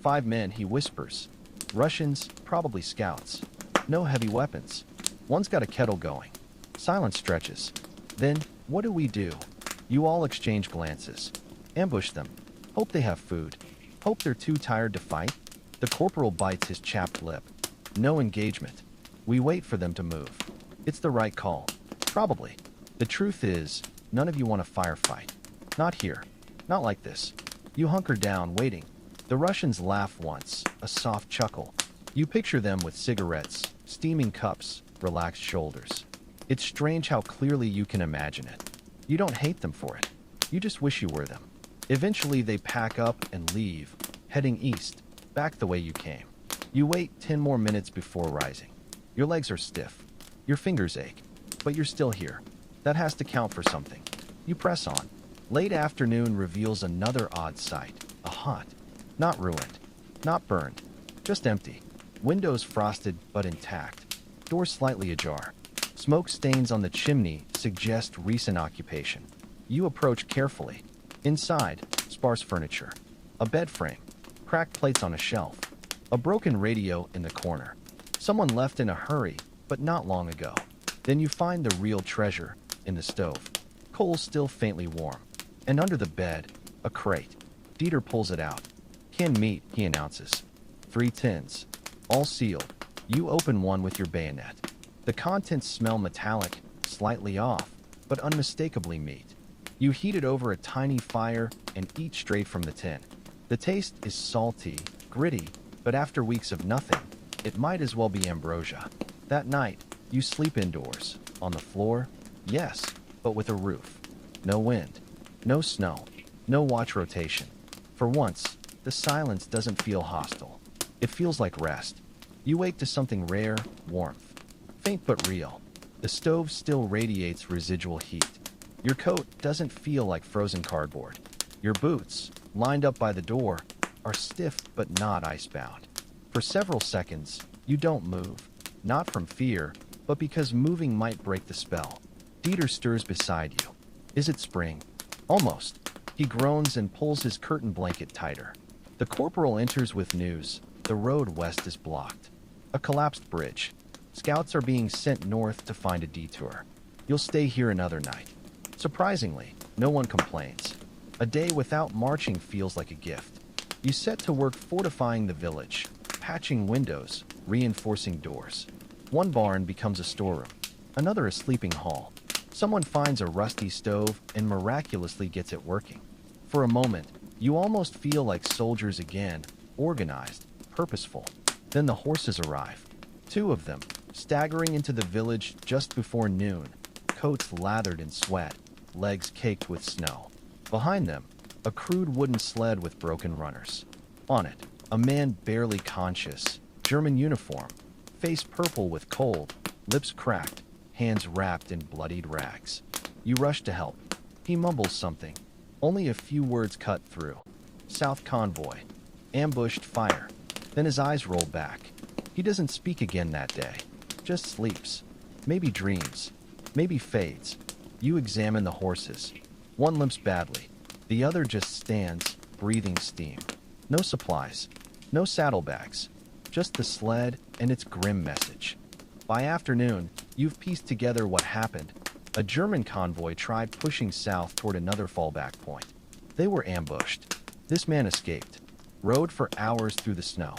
5 men, he whispers. Russians, probably scouts. No heavy weapons. One's got a kettle going. Silence stretches. Then, what do? You all exchange glances. Ambush them. Hope they have food. Hope they're too tired to fight. The corporal bites his chapped lip. No engagement. We wait for them to move. It's the right call. Probably. The truth is, none of you want a firefight. Not here. Not like this. You hunker down, waiting. The Russians laugh once, a soft chuckle. You picture them with cigarettes, steaming cups, relaxed shoulders. It's strange how clearly you can imagine it. You don't hate them for it. You just wish you were them. Eventually they pack up and leave, heading east, back the way you came. You wait 10 more minutes before rising. Your legs are stiff. Your fingers ache. But you're still here. That has to count for something. You press on. Late afternoon reveals another odd sight. A hut. Not ruined. Not burned. Just empty. Windows frosted but intact. Doors slightly ajar. Smoke stains on the chimney suggest recent occupation. You approach carefully. Inside, sparse furniture. A bed frame. Cracked plates on a shelf. A broken radio in the corner. Someone left in a hurry, but not long ago. Then you find the real treasure in the stove. Coals still faintly warm. And under the bed, a crate. Dieter pulls it out. Canned meat, he announces. 3 tins. All sealed. You open one with your bayonet. The contents smell metallic, slightly off, but unmistakably meat. You heat it over a tiny fire and eat straight from the tin. The taste is salty, gritty, but after weeks of nothing, it might as well be ambrosia. That night, you sleep indoors, on the floor, yes, but with a roof. No wind, no snow, no watch rotation. For once, the silence doesn't feel hostile. It feels like rest. You wake to something rare, warmth. Faint but real. The stove still radiates residual heat. Your coat doesn't feel like frozen cardboard. Your boots, lined up by the door, are stiff but not icebound. For several seconds, you don't move. Not from fear, but because moving might break the spell. Dieter stirs beside you. Is it spring? Almost. He groans and pulls his curtain blanket tighter. The corporal enters with news. The road west is blocked. A collapsed bridge. Scouts are being sent north to find a detour. You'll stay here another night. Surprisingly, no one complains. A day without marching feels like a gift. You set to work fortifying the village, patching windows, reinforcing doors. One barn becomes a storeroom, another a sleeping hall. Someone finds a rusty stove and miraculously gets it working. For a moment, you almost feel like soldiers again, organized, purposeful. Then the horses arrive. 2 of them, staggering into the village just before noon, coats lathered in sweat, legs caked with snow. Behind them, a crude wooden sled with broken runners. On it, a man barely conscious, German uniform, face purple with cold, lips cracked, hands wrapped in bloodied rags. You rush to help. He mumbles something. Only a few words cut through. South convoy. Ambushed fire. Then his eyes roll back. He doesn't speak again that day. Just sleeps. Maybe dreams. Maybe fades. You examine the horses. One limps badly. The other just stands, breathing steam. No supplies. No saddlebags. Just the sled and its grim message. By afternoon, you've pieced together what happened. A German convoy tried pushing south toward another fallback point. They were ambushed. This man escaped, rode for hours through the snow.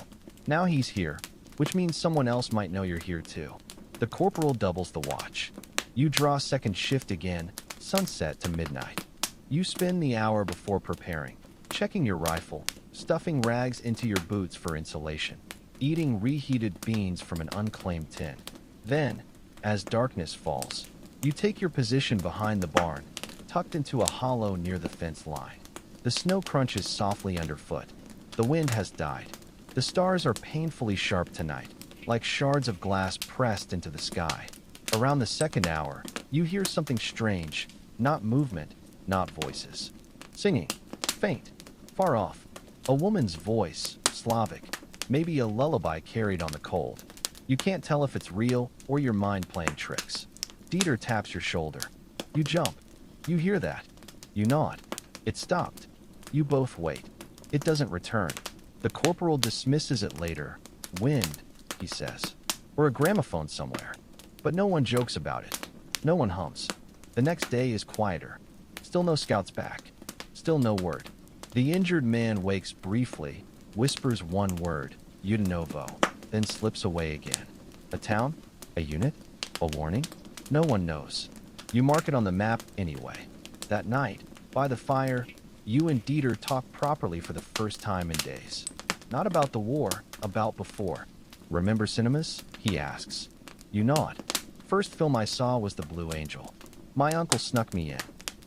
Now he's here, which means someone else might know you're here too. The corporal doubles the watch. You draw second shift again, sunset to midnight. You spend the hour before preparing, checking your rifle, stuffing rags into your boots for insulation, eating reheated beans from an unclaimed tin. Then, as darkness falls, you take your position behind the barn, tucked into a hollow near the fence line. The snow crunches softly underfoot. The wind has died. The stars are painfully sharp tonight, like shards of glass pressed into the sky. Around the second hour, you hear something strange, not movement, not voices. Singing, faint, far off. A woman's voice, Slavic, maybe a lullaby carried on the cold. You can't tell if it's real or your mind playing tricks. Dieter taps your shoulder. You jump. You hear that. You nod. It stopped. You both wait. It doesn't return. The corporal dismisses it later. Wind, he says. Or a gramophone somewhere. But no one jokes about it. No one hums. The next day is quieter. Still no scouts back. Still no word. The injured man wakes briefly, whispers one word, Udinovo, then slips away again. A town? A unit? A warning? No one knows. You mark it on the map anyway. That night, by the fire, you and Dieter talk properly for the first time in days. Not about the war, about before. Remember cinemas? He asks. You nod. First film I saw was The Blue Angel. My uncle snuck me in.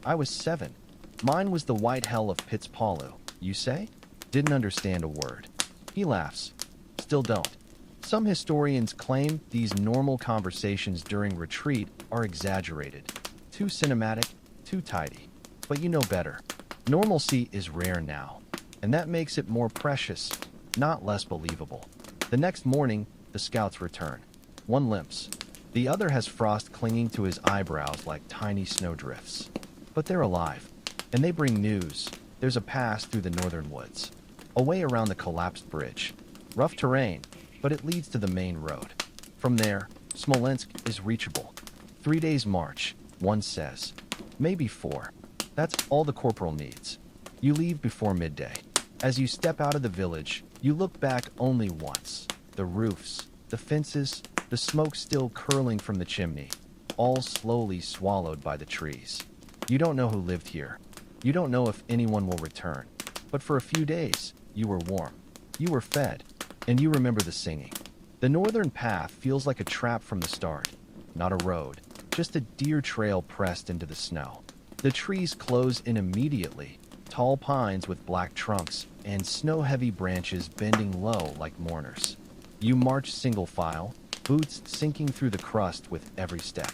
I was 7. Mine was The White Hell of Pitzpalu. You say? Didn't understand a word. He laughs. Still don't. Some historians claim these normal conversations during retreat are exaggerated. Too cinematic, too tidy. But you know better. Normalcy is rare now, and that makes it more precious, not less believable. The next morning, the scouts return. One limps. The other has frost clinging to his eyebrows like tiny snowdrifts. But they're alive, and they bring news. There's a pass through the northern woods, away around the collapsed bridge. Rough terrain, but it leads to the main road. From there, Smolensk is reachable. 3 days march, one says. Maybe 4. That's all the corporal needs. You leave before midday. As you step out of the village, you look back only once. The roofs, the fences, the smoke still curling from the chimney, all slowly swallowed by the trees. You don't know who lived here. You don't know if anyone will return. But for a few days, you were warm. You were fed. And you remember the singing. The northern path feels like a trap from the start. Not a road, just a deer trail pressed into the snow. The trees close in immediately, tall pines with black trunks and snow-heavy branches bending low like mourners. You march single file, boots sinking through the crust with every step.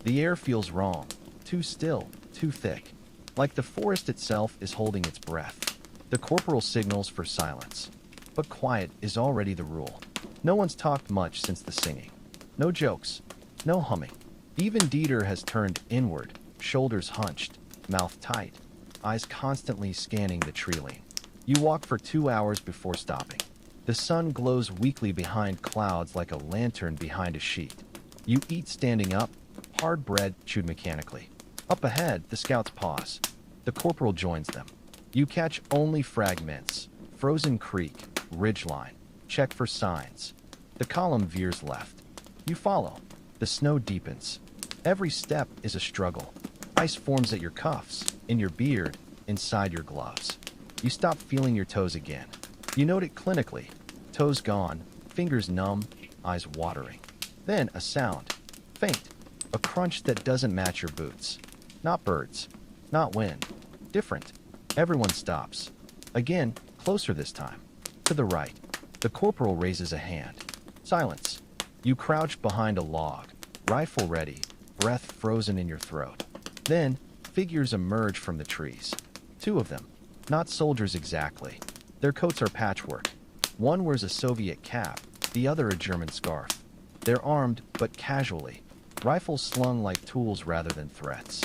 The air feels wrong, too still, too thick, like the forest itself is holding its breath. The corporal signals for silence, but quiet is already the rule. No one's talked much since the singing. No jokes, no humming. Even Dieter has turned inward, shoulders hunched, mouth tight, eyes constantly scanning the tree-line. You walk for 2 hours before stopping. The sun glows weakly behind clouds like a lantern behind a sheet. You eat standing up, hard bread chewed mechanically. Up ahead, the scouts pause. The corporal joins them. You catch only fragments. Frozen creek, ridgeline. Check for signs. The column veers left. You follow. The snow deepens. Every step is a struggle. Ice forms at your cuffs, in your beard, inside your gloves. You stop feeling your toes again. You note it clinically. Toes gone, fingers numb, eyes watering. Then a sound. Faint. A crunch that doesn't match your boots. Not birds. Not wind. Different. Everyone stops. Again, closer this time. To the right. The corporal raises a hand. Silence. You crouch behind a log, rifle ready, breath frozen in your throat. Then, figures emerge from the trees. 2 of them. Not soldiers exactly. Their coats are patchwork. One wears a Soviet cap, the other a German scarf. They're armed, but casually. Rifles slung like tools rather than threats.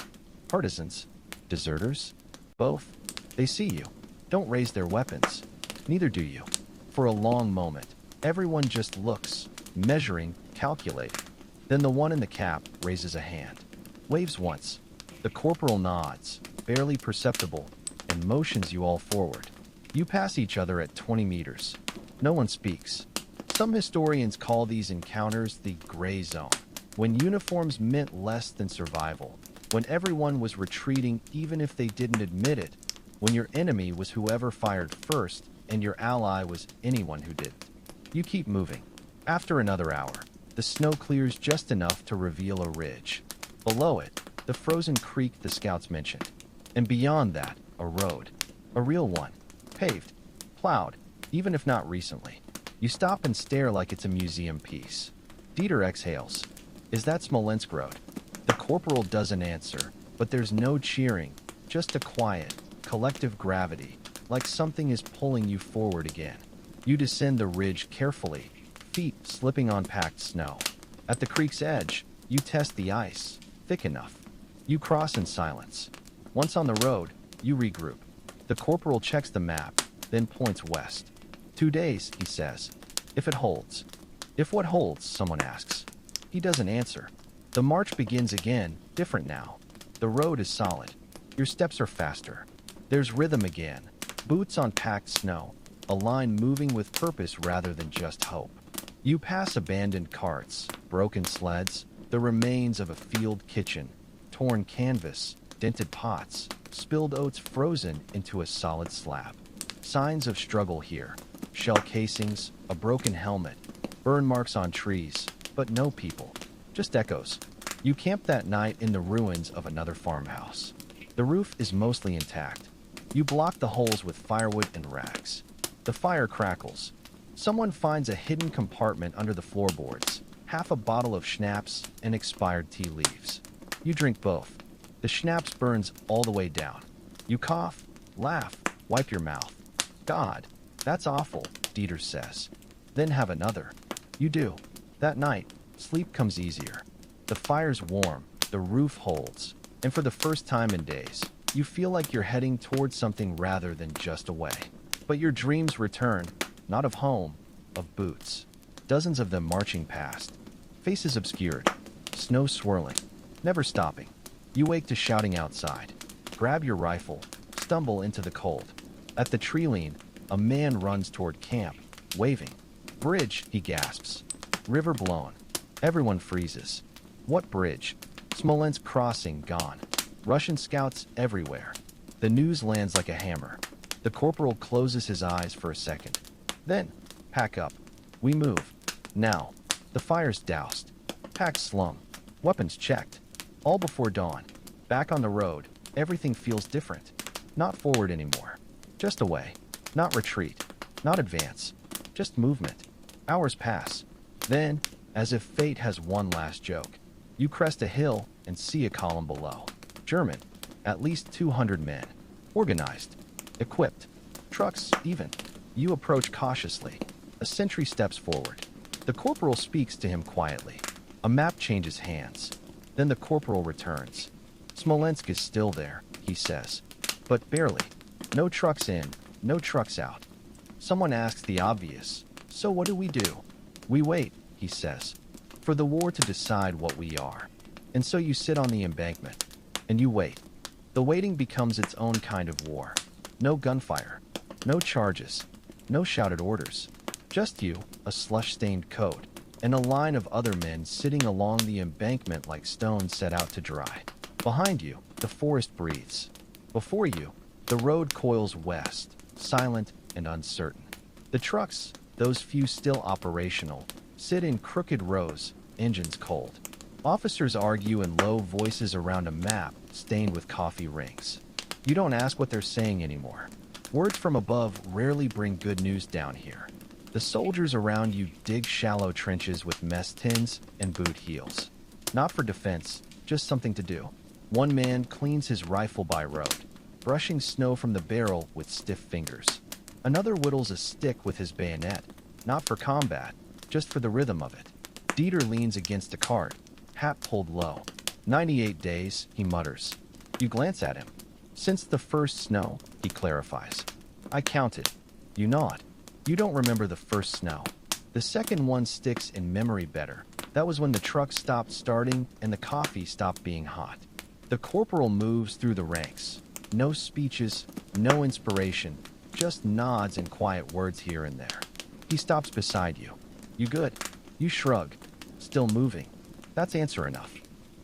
Partisans? Deserters? Both. They see you. Don't raise their weapons. Neither do you. For a long moment, everyone just looks, measuring, calculating. Then the one in the cap raises a hand. Waves once. The corporal nods, barely perceptible, and motions you all forward. You pass each other at 20 meters. No one speaks. Some historians call these encounters the gray zone, when uniforms meant less than survival, when everyone was retreating even if they didn't admit it, when your enemy was whoever fired first and your ally was anyone who didn't. You keep moving. After another hour, the snow clears just enough to reveal a ridge. Below it, the frozen creek the scouts mentioned. And beyond that, a road. A real one. Paved. Plowed, even if not recently. You stop and stare like it's a museum piece. Dieter exhales. Is that Smolensk Road? The corporal doesn't answer, but there's no cheering, just a quiet, collective gravity, like something is pulling you forward again. You descend the ridge carefully, feet slipping on packed snow. At the creek's edge, you test the ice, thick enough. You cross in silence. Once on the road, you regroup. The corporal checks the map, then points west. 2 days, he says. If it holds. If what holds, someone asks. He doesn't answer. The march begins again, different now. The road is solid. Your steps are faster. There's rhythm again. Boots on packed snow. A line moving with purpose rather than just hope. You pass abandoned carts, broken sleds, the remains of a field kitchen, torn canvas, dented pots, spilled oats frozen into a solid slab. Signs of struggle here. Shell casings, a broken helmet, burn marks on trees, but no people. Just echoes. You camp that night in the ruins of another farmhouse. The roof is mostly intact. You block the holes with firewood and rags. The fire crackles. Someone finds a hidden compartment under the floorboards, half a bottle of schnapps and expired tea leaves. You drink both. The schnapps burns all the way down. You cough, laugh, wipe your mouth. God, that's awful, Dieter says. Then have another. You do. That night, sleep comes easier. The fire's warm, the roof holds, and for the first time in days, you feel like you're heading towards something rather than just away. But your dreams return, not of home, of boots. Dozens of them marching past. Faces obscured. Snow swirling. Never stopping. You wake to shouting outside. Grab your rifle. Stumble into the cold. At the tree lean, a man runs toward camp, waving. Bridge, he gasps. River blown. Everyone freezes. What bridge? Smolensk crossing gone. Russian scouts everywhere. The news lands like a hammer. The corporal closes his eyes for a second. Then, pack up. We move. Now. The fire's doused. Packs slung. Weapons checked. All before dawn. Back on the road, everything feels different. Not forward anymore. Just away. Not retreat. Not advance. Just movement. Hours pass. Then, as if fate has one last joke, you crest a hill and see a column below. German. At least 200 men. Organized. Equipped. Trucks, even. You approach cautiously. A sentry steps forward. The corporal speaks to him quietly. A map changes hands. Then the corporal returns. Smolensk is still there, he says. But barely. No trucks in, no trucks out. Someone asks the obvious. So what do? We wait, he says, for the war to decide what we are. And so you sit on the embankment. And you wait. The waiting becomes its own kind of war. No gunfire. No charges. No shouted orders. Just you, a slush-stained coat, and a line of other men sitting along the embankment like stones set out to dry. Behind you, the forest breathes. Before you, the road coils west, silent and uncertain. The trucks, those few still operational, sit in crooked rows, engines cold. Officers argue in low voices around a map stained with coffee rings. You don't ask what they're saying anymore. Words from above rarely bring good news down here. The soldiers around you dig shallow trenches with mess tins and boot heels. Not for defense, just something to do. One man cleans his rifle by road, brushing snow from the barrel with stiff fingers. Another whittles a stick with his bayonet, not for combat, just for the rhythm of it. Dieter leans against a cart, hat pulled low. 98 days, he mutters. You glance at him. Since the first snow, he clarifies. I counted. You nod. You don't remember the first snow. The second one sticks in memory better. That was when the truck stopped starting and the coffee stopped being hot. The corporal moves through the ranks. No speeches, no inspiration, just nods and quiet words here and there. He stops beside you. You good? You shrug. Still moving. That's answer enough.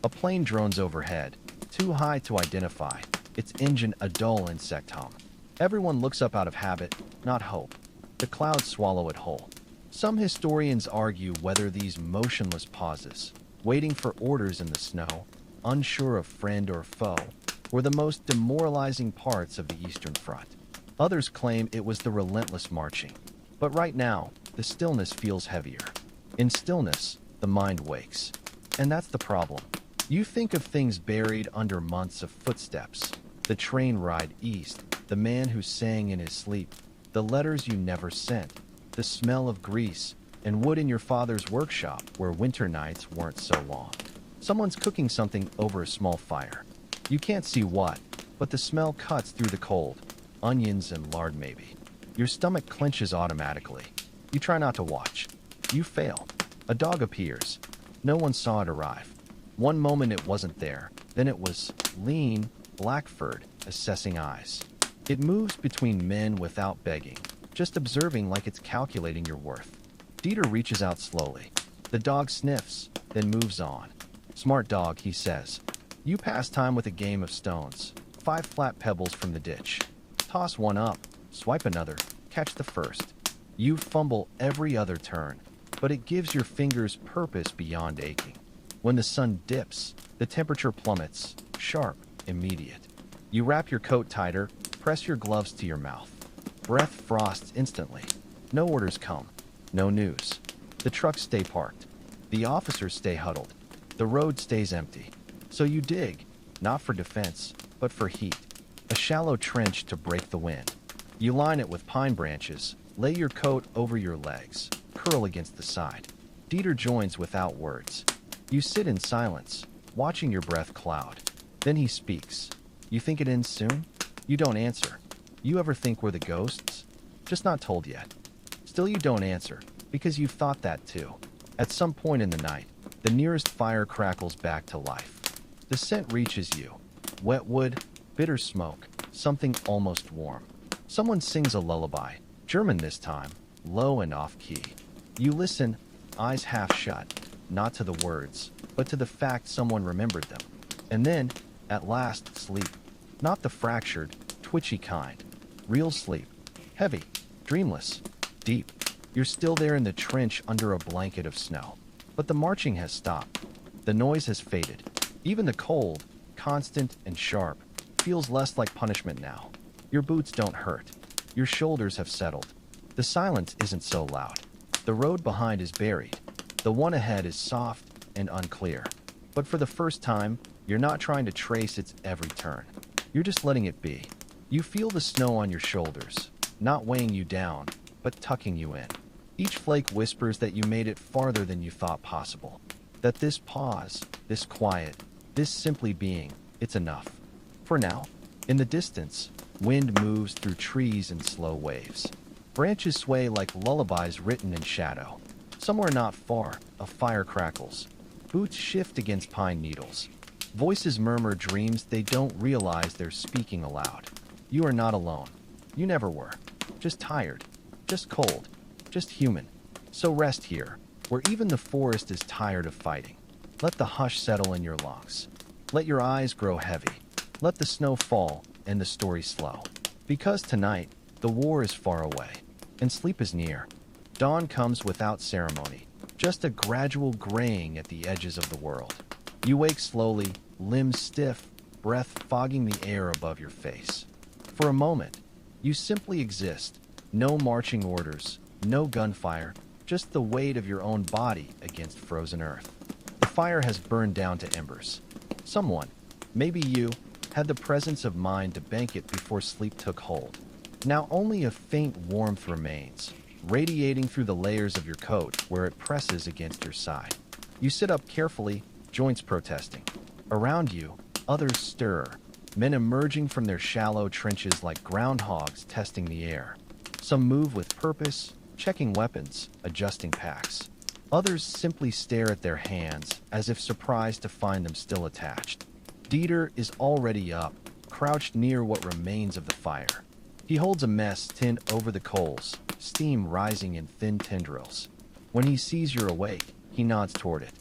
A plane drones overhead, too high to identify, its engine a dull insect hum. Everyone looks up out of habit, not hope. The clouds swallow it whole. Some historians argue whether these motionless pauses, waiting for orders in the snow, unsure of friend or foe, were the most demoralizing parts of the Eastern Front. Others claim it was the relentless marching. But right now, the stillness feels heavier. In stillness, the mind wakes. And that's the problem. You think of things buried under months of footsteps, the train ride east, the man who sang in his sleep, the letters you never sent, the smell of grease and wood in your father's workshop where winter nights weren't so long. Someone's cooking something over a small fire. You can't see what, but the smell cuts through the cold. Onions and lard maybe. Your stomach clenches automatically. You try not to watch. You fail. A dog appears. No one saw it arrive. One moment it wasn't there. Then it was lean, black-furred, assessing eyes. It moves between men without begging, just observing like it's calculating your worth. Dieter reaches out slowly. The dog sniffs, then moves on. Smart dog, he says. You pass time with a game of stones. 5 flat pebbles from the ditch. Toss one up, swipe another, catch the first. You fumble every other turn, but it gives your fingers purpose beyond aching. When the sun dips, the temperature plummets, sharp, immediate. You wrap your coat tighter, press your gloves to your mouth. Breath frosts instantly. No orders come. No news. The trucks stay parked. The officers stay huddled. The road stays empty. So you dig, not for defense, but for heat. A shallow trench to break the wind. You line it with pine branches, lay your coat over your legs, curl against the side. Dieter joins without words. You sit in silence, watching your breath cloud. Then he speaks. You think it ends soon? You don't answer. You ever think we're the ghosts? Just not told yet. Still you don't answer, because you've thought that too. At some point in the night, the nearest fire crackles back to life. The scent reaches you. Wet wood, bitter smoke, something almost warm. Someone sings a lullaby, German this time, low and off-key. You listen, eyes half shut, not to the words, but to the fact someone remembered them. And then, at last, sleep. Not the fractured, twitchy kind. Real sleep. Heavy, dreamless, deep. You're still there in the trench under a blanket of snow. But the marching has stopped. The noise has faded. Even the cold, constant and sharp, feels less like punishment now. Your boots don't hurt. Your shoulders have settled. The silence isn't so loud. The road behind is buried. The one ahead is soft and unclear. But for the first time, you're not trying to trace its every turn. You're just letting it be. You feel the snow on your shoulders, not weighing you down, but tucking you in. Each flake whispers that you made it farther than you thought possible. That this pause, this quiet, this simply being, it's enough. For now, in the distance, wind moves through trees in slow waves. Branches sway like lullabies written in shadow. Somewhere not far, a fire crackles. Boots shift against pine needles. Voices murmur dreams they don't realize they're speaking aloud. You are not alone. You never were. Just tired. Just cold. Just human. So rest here, where even the forest is tired of fighting. Let the hush settle in your lungs. Let your eyes grow heavy. Let the snow fall and the story slow. Because tonight, the war is far away, and sleep is near. Dawn comes without ceremony, just a gradual graying at the edges of the world. You wake slowly, limbs stiff, breath fogging the air above your face. For a moment, you simply exist. No marching orders, no gunfire, just the weight of your own body against frozen earth. The fire has burned down to embers. Someone, maybe you, had the presence of mind to bank it before sleep took hold. Now only a faint warmth remains, radiating through the layers of your coat where it presses against your side. You sit up carefully, joints protesting. Around you, others stir, men emerging from their shallow trenches like groundhogs testing the air. Some move with purpose, checking weapons, adjusting packs. Others simply stare at their hands as if surprised to find them still attached. Dieter is already up, crouched near what remains of the fire. He holds a mess tin over the coals, steam rising in thin tendrils. When he sees you're awake, he nods toward it.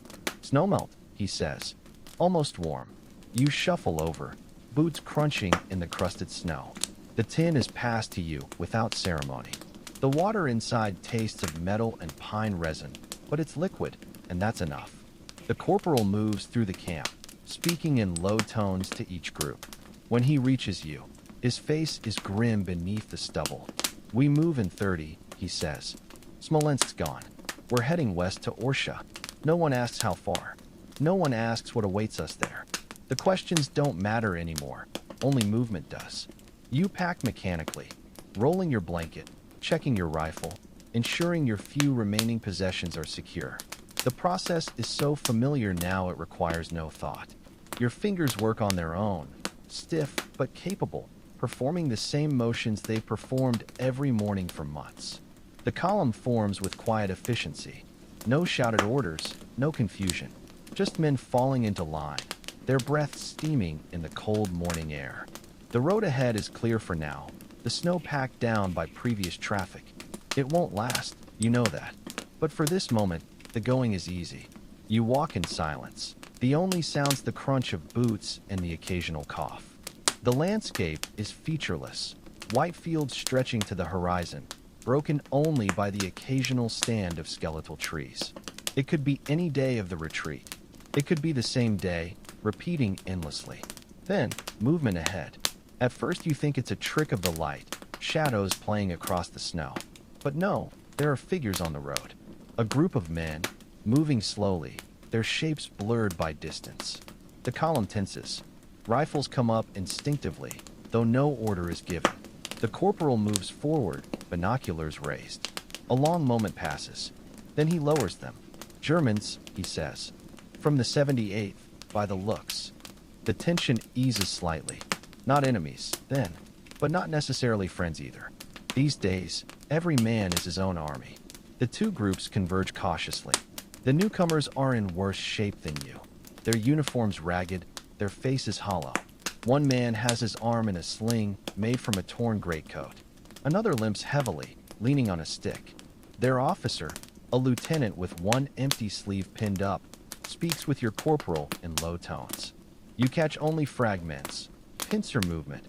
"Snowmelt," he says, almost warm. You shuffle over, boots crunching in the crusted snow. The tin is passed to you without ceremony. The water inside tastes of metal and pine resin, but it's liquid, and that's enough. The corporal moves through the camp, speaking in low tones to each group. When he reaches you, his face is grim beneath the stubble. "We move in 30, he says. "Smolensk's gone. We're heading west to Orsha. No one asks how far. No one asks what awaits us there. The questions don't matter anymore. Only movement does." You pack mechanically, rolling your blanket, checking your rifle, ensuring your few remaining possessions are secure. The process is so familiar now it requires no thought. Your fingers work on their own, stiff but capable, performing the same motions they've performed every morning for months. The column forms with quiet efficiency. No shouted orders, no confusion. Just men falling into line, their breath steaming in the cold morning air. The road ahead is clear for now, the snow packed down by previous traffic. It won't last, you know that. But for this moment, the going is easy. You walk in silence. The only sounds the crunch of boots and the occasional cough. The landscape is featureless, white fields stretching to the horizon, broken only by the occasional stand of skeletal trees. It could be any day of the retreat. It could be the same day, repeating endlessly. Then, movement ahead. At first you think it's a trick of the light, shadows playing across the snow. But no, there are figures on the road. A group of men, moving slowly, their shapes blurred by distance. The column tenses. Rifles come up instinctively, though no order is given. The corporal moves forward, binoculars raised. A long moment passes. Then he lowers them. "Germans," he says. "From the 78th, by the looks." The tension eases slightly. Not enemies, then, but not necessarily friends either. These days, every man is his own army. The two groups converge cautiously. The newcomers are in worse shape than you. Their uniforms ragged, their faces hollow. One man has his arm in a sling made from a torn greatcoat. Another limps heavily, leaning on a stick. Their officer, a lieutenant with one empty sleeve pinned up, speaks with your corporal in low tones. You catch only fragments. Pincer movement.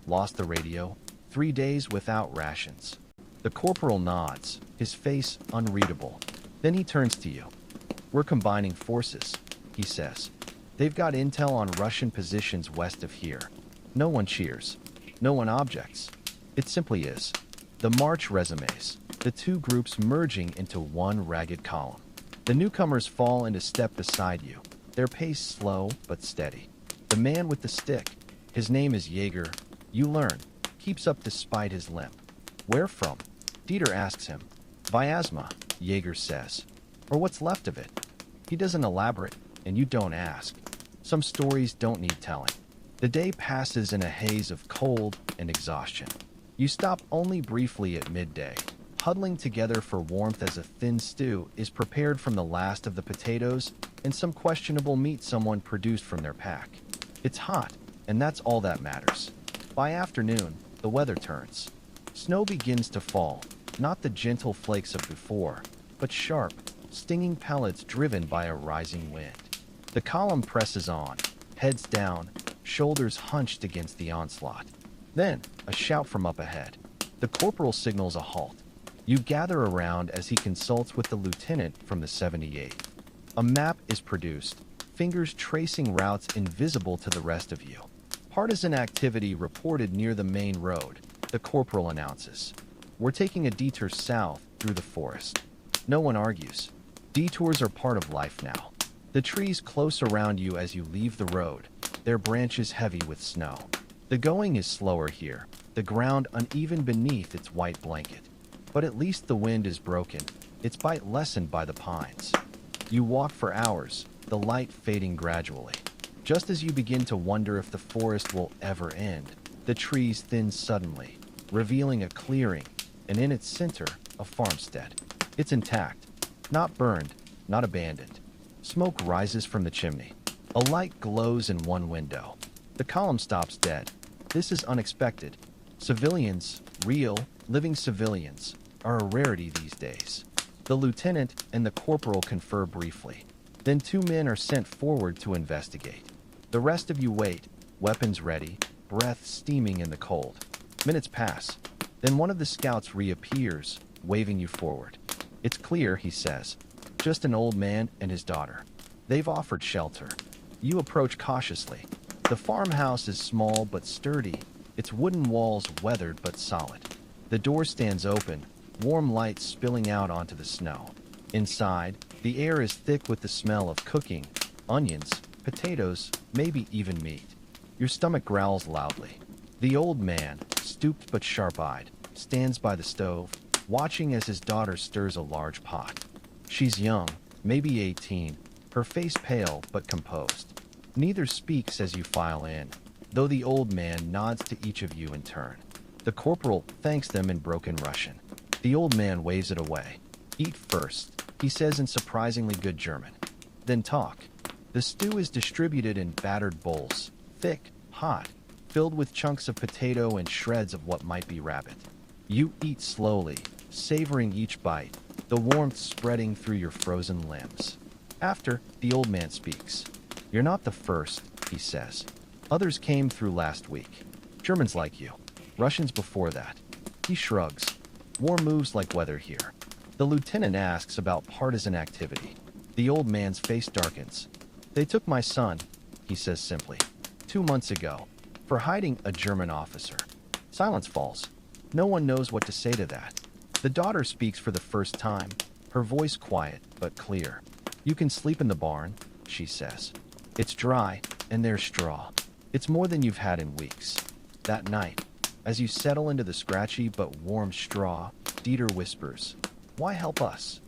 Lost the radio. 3 days without rations. The corporal nods, his face unreadable. Then he turns to you. "We're combining forces," he says. "They've got intel on Russian positions west of here." No one cheers. No one objects. It simply is. The march resumes, the two groups merging into one ragged column. The newcomers fall into step beside you, their pace slow but steady. The man with the stick, his name is Jaeger, you learn, keeps up despite his limp. "Where from?" Dieter asks him. "Vyazma," Jaeger says. "Or what's left of it." He doesn't elaborate, and you don't ask. Some stories don't need telling. The day passes in a haze of cold and exhaustion. You stop only briefly at midday, huddling together for warmth as a thin stew is prepared from the last of the potatoes and some questionable meat someone produced from their pack. It's hot, and that's all that matters. By afternoon, the weather turns. Snow begins to fall, not the gentle flakes of before, but sharp, stinging pellets driven by a rising wind. The column presses on, heads down, shoulders hunched against the onslaught. Then, a shout from up ahead. The corporal signals a halt. You gather around as he consults with the lieutenant from the 78th. A map is produced, fingers tracing routes invisible to the rest of you. "Partisan activity reported near the main road," the corporal announces. "We're taking a detour south through the forest." No one argues. Detours are part of life now. The trees close around you as you leave the road, their branches heavy with snow. The going is slower here, the ground uneven beneath its white blanket. But at least the wind is broken, its bite lessened by the pines. You walk for hours, the light fading gradually. Just as you begin to wonder if the forest will ever end, the trees thin suddenly, revealing a clearing, and in its center, a farmstead. It's intact, not burned, not abandoned. Smoke rises from the chimney. A light glows in one window. The column stops dead. This is unexpected. Civilians, real, living civilians, are a rarity these days. The lieutenant and the corporal confer briefly. Then 2 men are sent forward to investigate. The rest of you wait, weapons ready, breath steaming in the cold. Minutes pass. Then one of the scouts reappears, waving you forward. It's clear, he says. Just an old man and his daughter. They've offered shelter. You approach cautiously. The farmhouse is small but sturdy, its wooden walls weathered but solid. The door stands open, warm light spilling out onto the snow. Inside, the air is thick with the smell of cooking, onions, potatoes, maybe even meat. Your stomach growls loudly. The old man, stooped but sharp-eyed, stands by the stove, watching as his daughter stirs a large pot. She's young, maybe 18, her face pale but composed. Neither speaks as you file in, though the old man nods to each of you in turn. The corporal thanks them in broken Russian. The old man waves it away. Eat first, he says in surprisingly good German. Then talk. The stew is distributed in battered bowls, thick, hot, filled with chunks of potato and shreds of what might be rabbit. You eat slowly, savoring each bite, the warmth spreading through your frozen limbs. After, the old man speaks. You're not the first, he says. Others came through last week. Germans like you. Russians before that. He shrugs. War moves like weather here. The lieutenant asks about partisan activity. The old man's face darkens. They took my son, he says simply, 2 months ago, for hiding a German officer. Silence falls. No one knows what to say to that. The daughter speaks for the first time, her voice quiet but clear. You can sleep in the barn, she says. It's dry, and there's straw. It's more than you've had in weeks. That night, as you settle into the scratchy but warm straw, Dieter whispers, "Why help us?"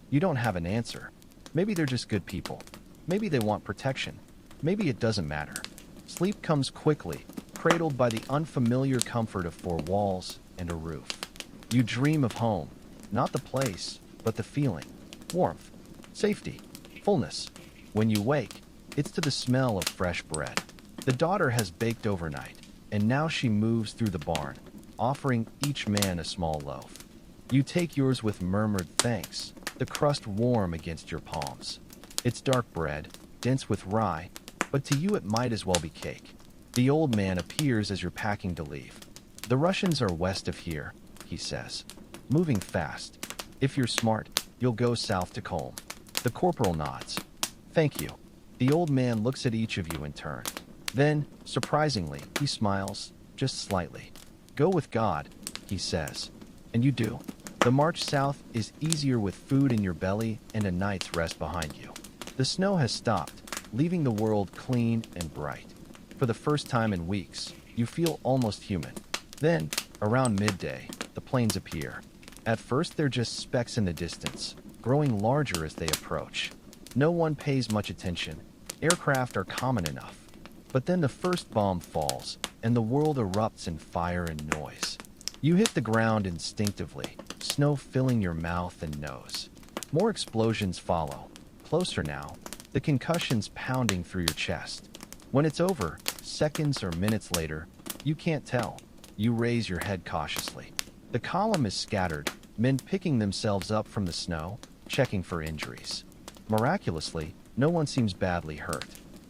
You don't have an answer. Maybe they're just good people. Maybe they want protection. Maybe it doesn't matter. Sleep comes quickly, cradled by the unfamiliar comfort of 4 walls and a roof. You dream of home, not the place, but the feeling. Warmth, safety, fullness. When you wake, it's to the smell of fresh bread. The daughter has baked overnight, and now she moves through the barn, offering each man a small loaf. You take yours with murmured thanks, the crust warm against your palms. It's dark bread, dense with rye, but to you it might as well be cake. The old man appears as you're packing to leave. The Russians are west of here, he says, moving fast. If you're smart, you'll go south to Kolm. The corporal nods. Thank you. The old man looks at each of you in turn. Then, surprisingly, he smiles, just slightly. Go with God, he says. And you do. The march south is easier with food in your belly and a night's rest behind you. The snow has stopped, leaving the world clean and bright. For the first time in weeks, you feel almost human. Then, around midday, the planes appear. At first, they're just specks in the distance, growing larger as they approach. No one pays much attention. Aircraft are common enough. But then the first bomb falls, and the world erupts in fire and noise. You hit the ground instinctively, snow filling your mouth and nose. More explosions follow. Closer now, the concussions pounding through your chest. When it's over, seconds or minutes later, you can't tell. You raise your head cautiously. The column is scattered, men picking themselves up from the snow, checking for injuries. Miraculously, no one seems badly hurt.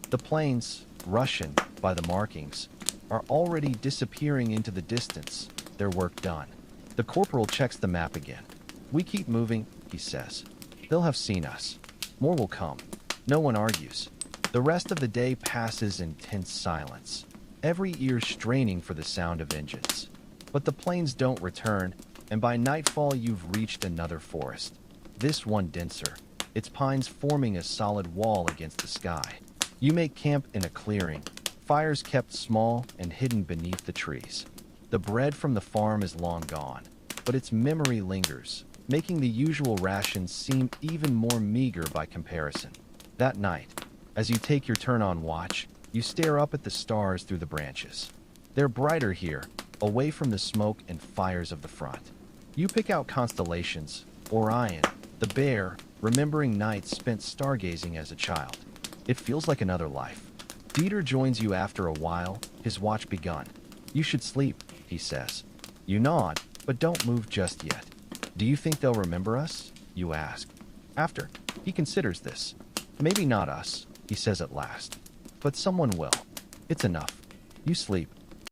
The planes, Russian by the markings, are already disappearing into the distance, their work done. The corporal checks the map again. We keep moving, he says. They'll have seen us. More will come. No one argues. The rest of the day passes in tense silence, every ear straining for the sound of engines. But the planes don't return, and by nightfall you've reached another forest. This one denser, its pines forming a solid wall against the sky. You make camp in a clearing, fires kept small and hidden beneath the trees. The bread from the farm is long gone, but its memory lingers, making the usual rations seem even more meager by comparison. That night, as you take your turn on watch, you stare up at the stars through the branches. They're brighter here, away from the smoke and fires of the front. You pick out constellations, Orion, the bear, remembering nights spent stargazing as a child. It feels like another life. Dieter joins you after a while, his watch begun. You should sleep, he he says. You nod, but don't move just yet. Do you think they'll remember us? You ask. After, he considers this. Maybe not us, he says at last. But someone will. It's enough. You sleep,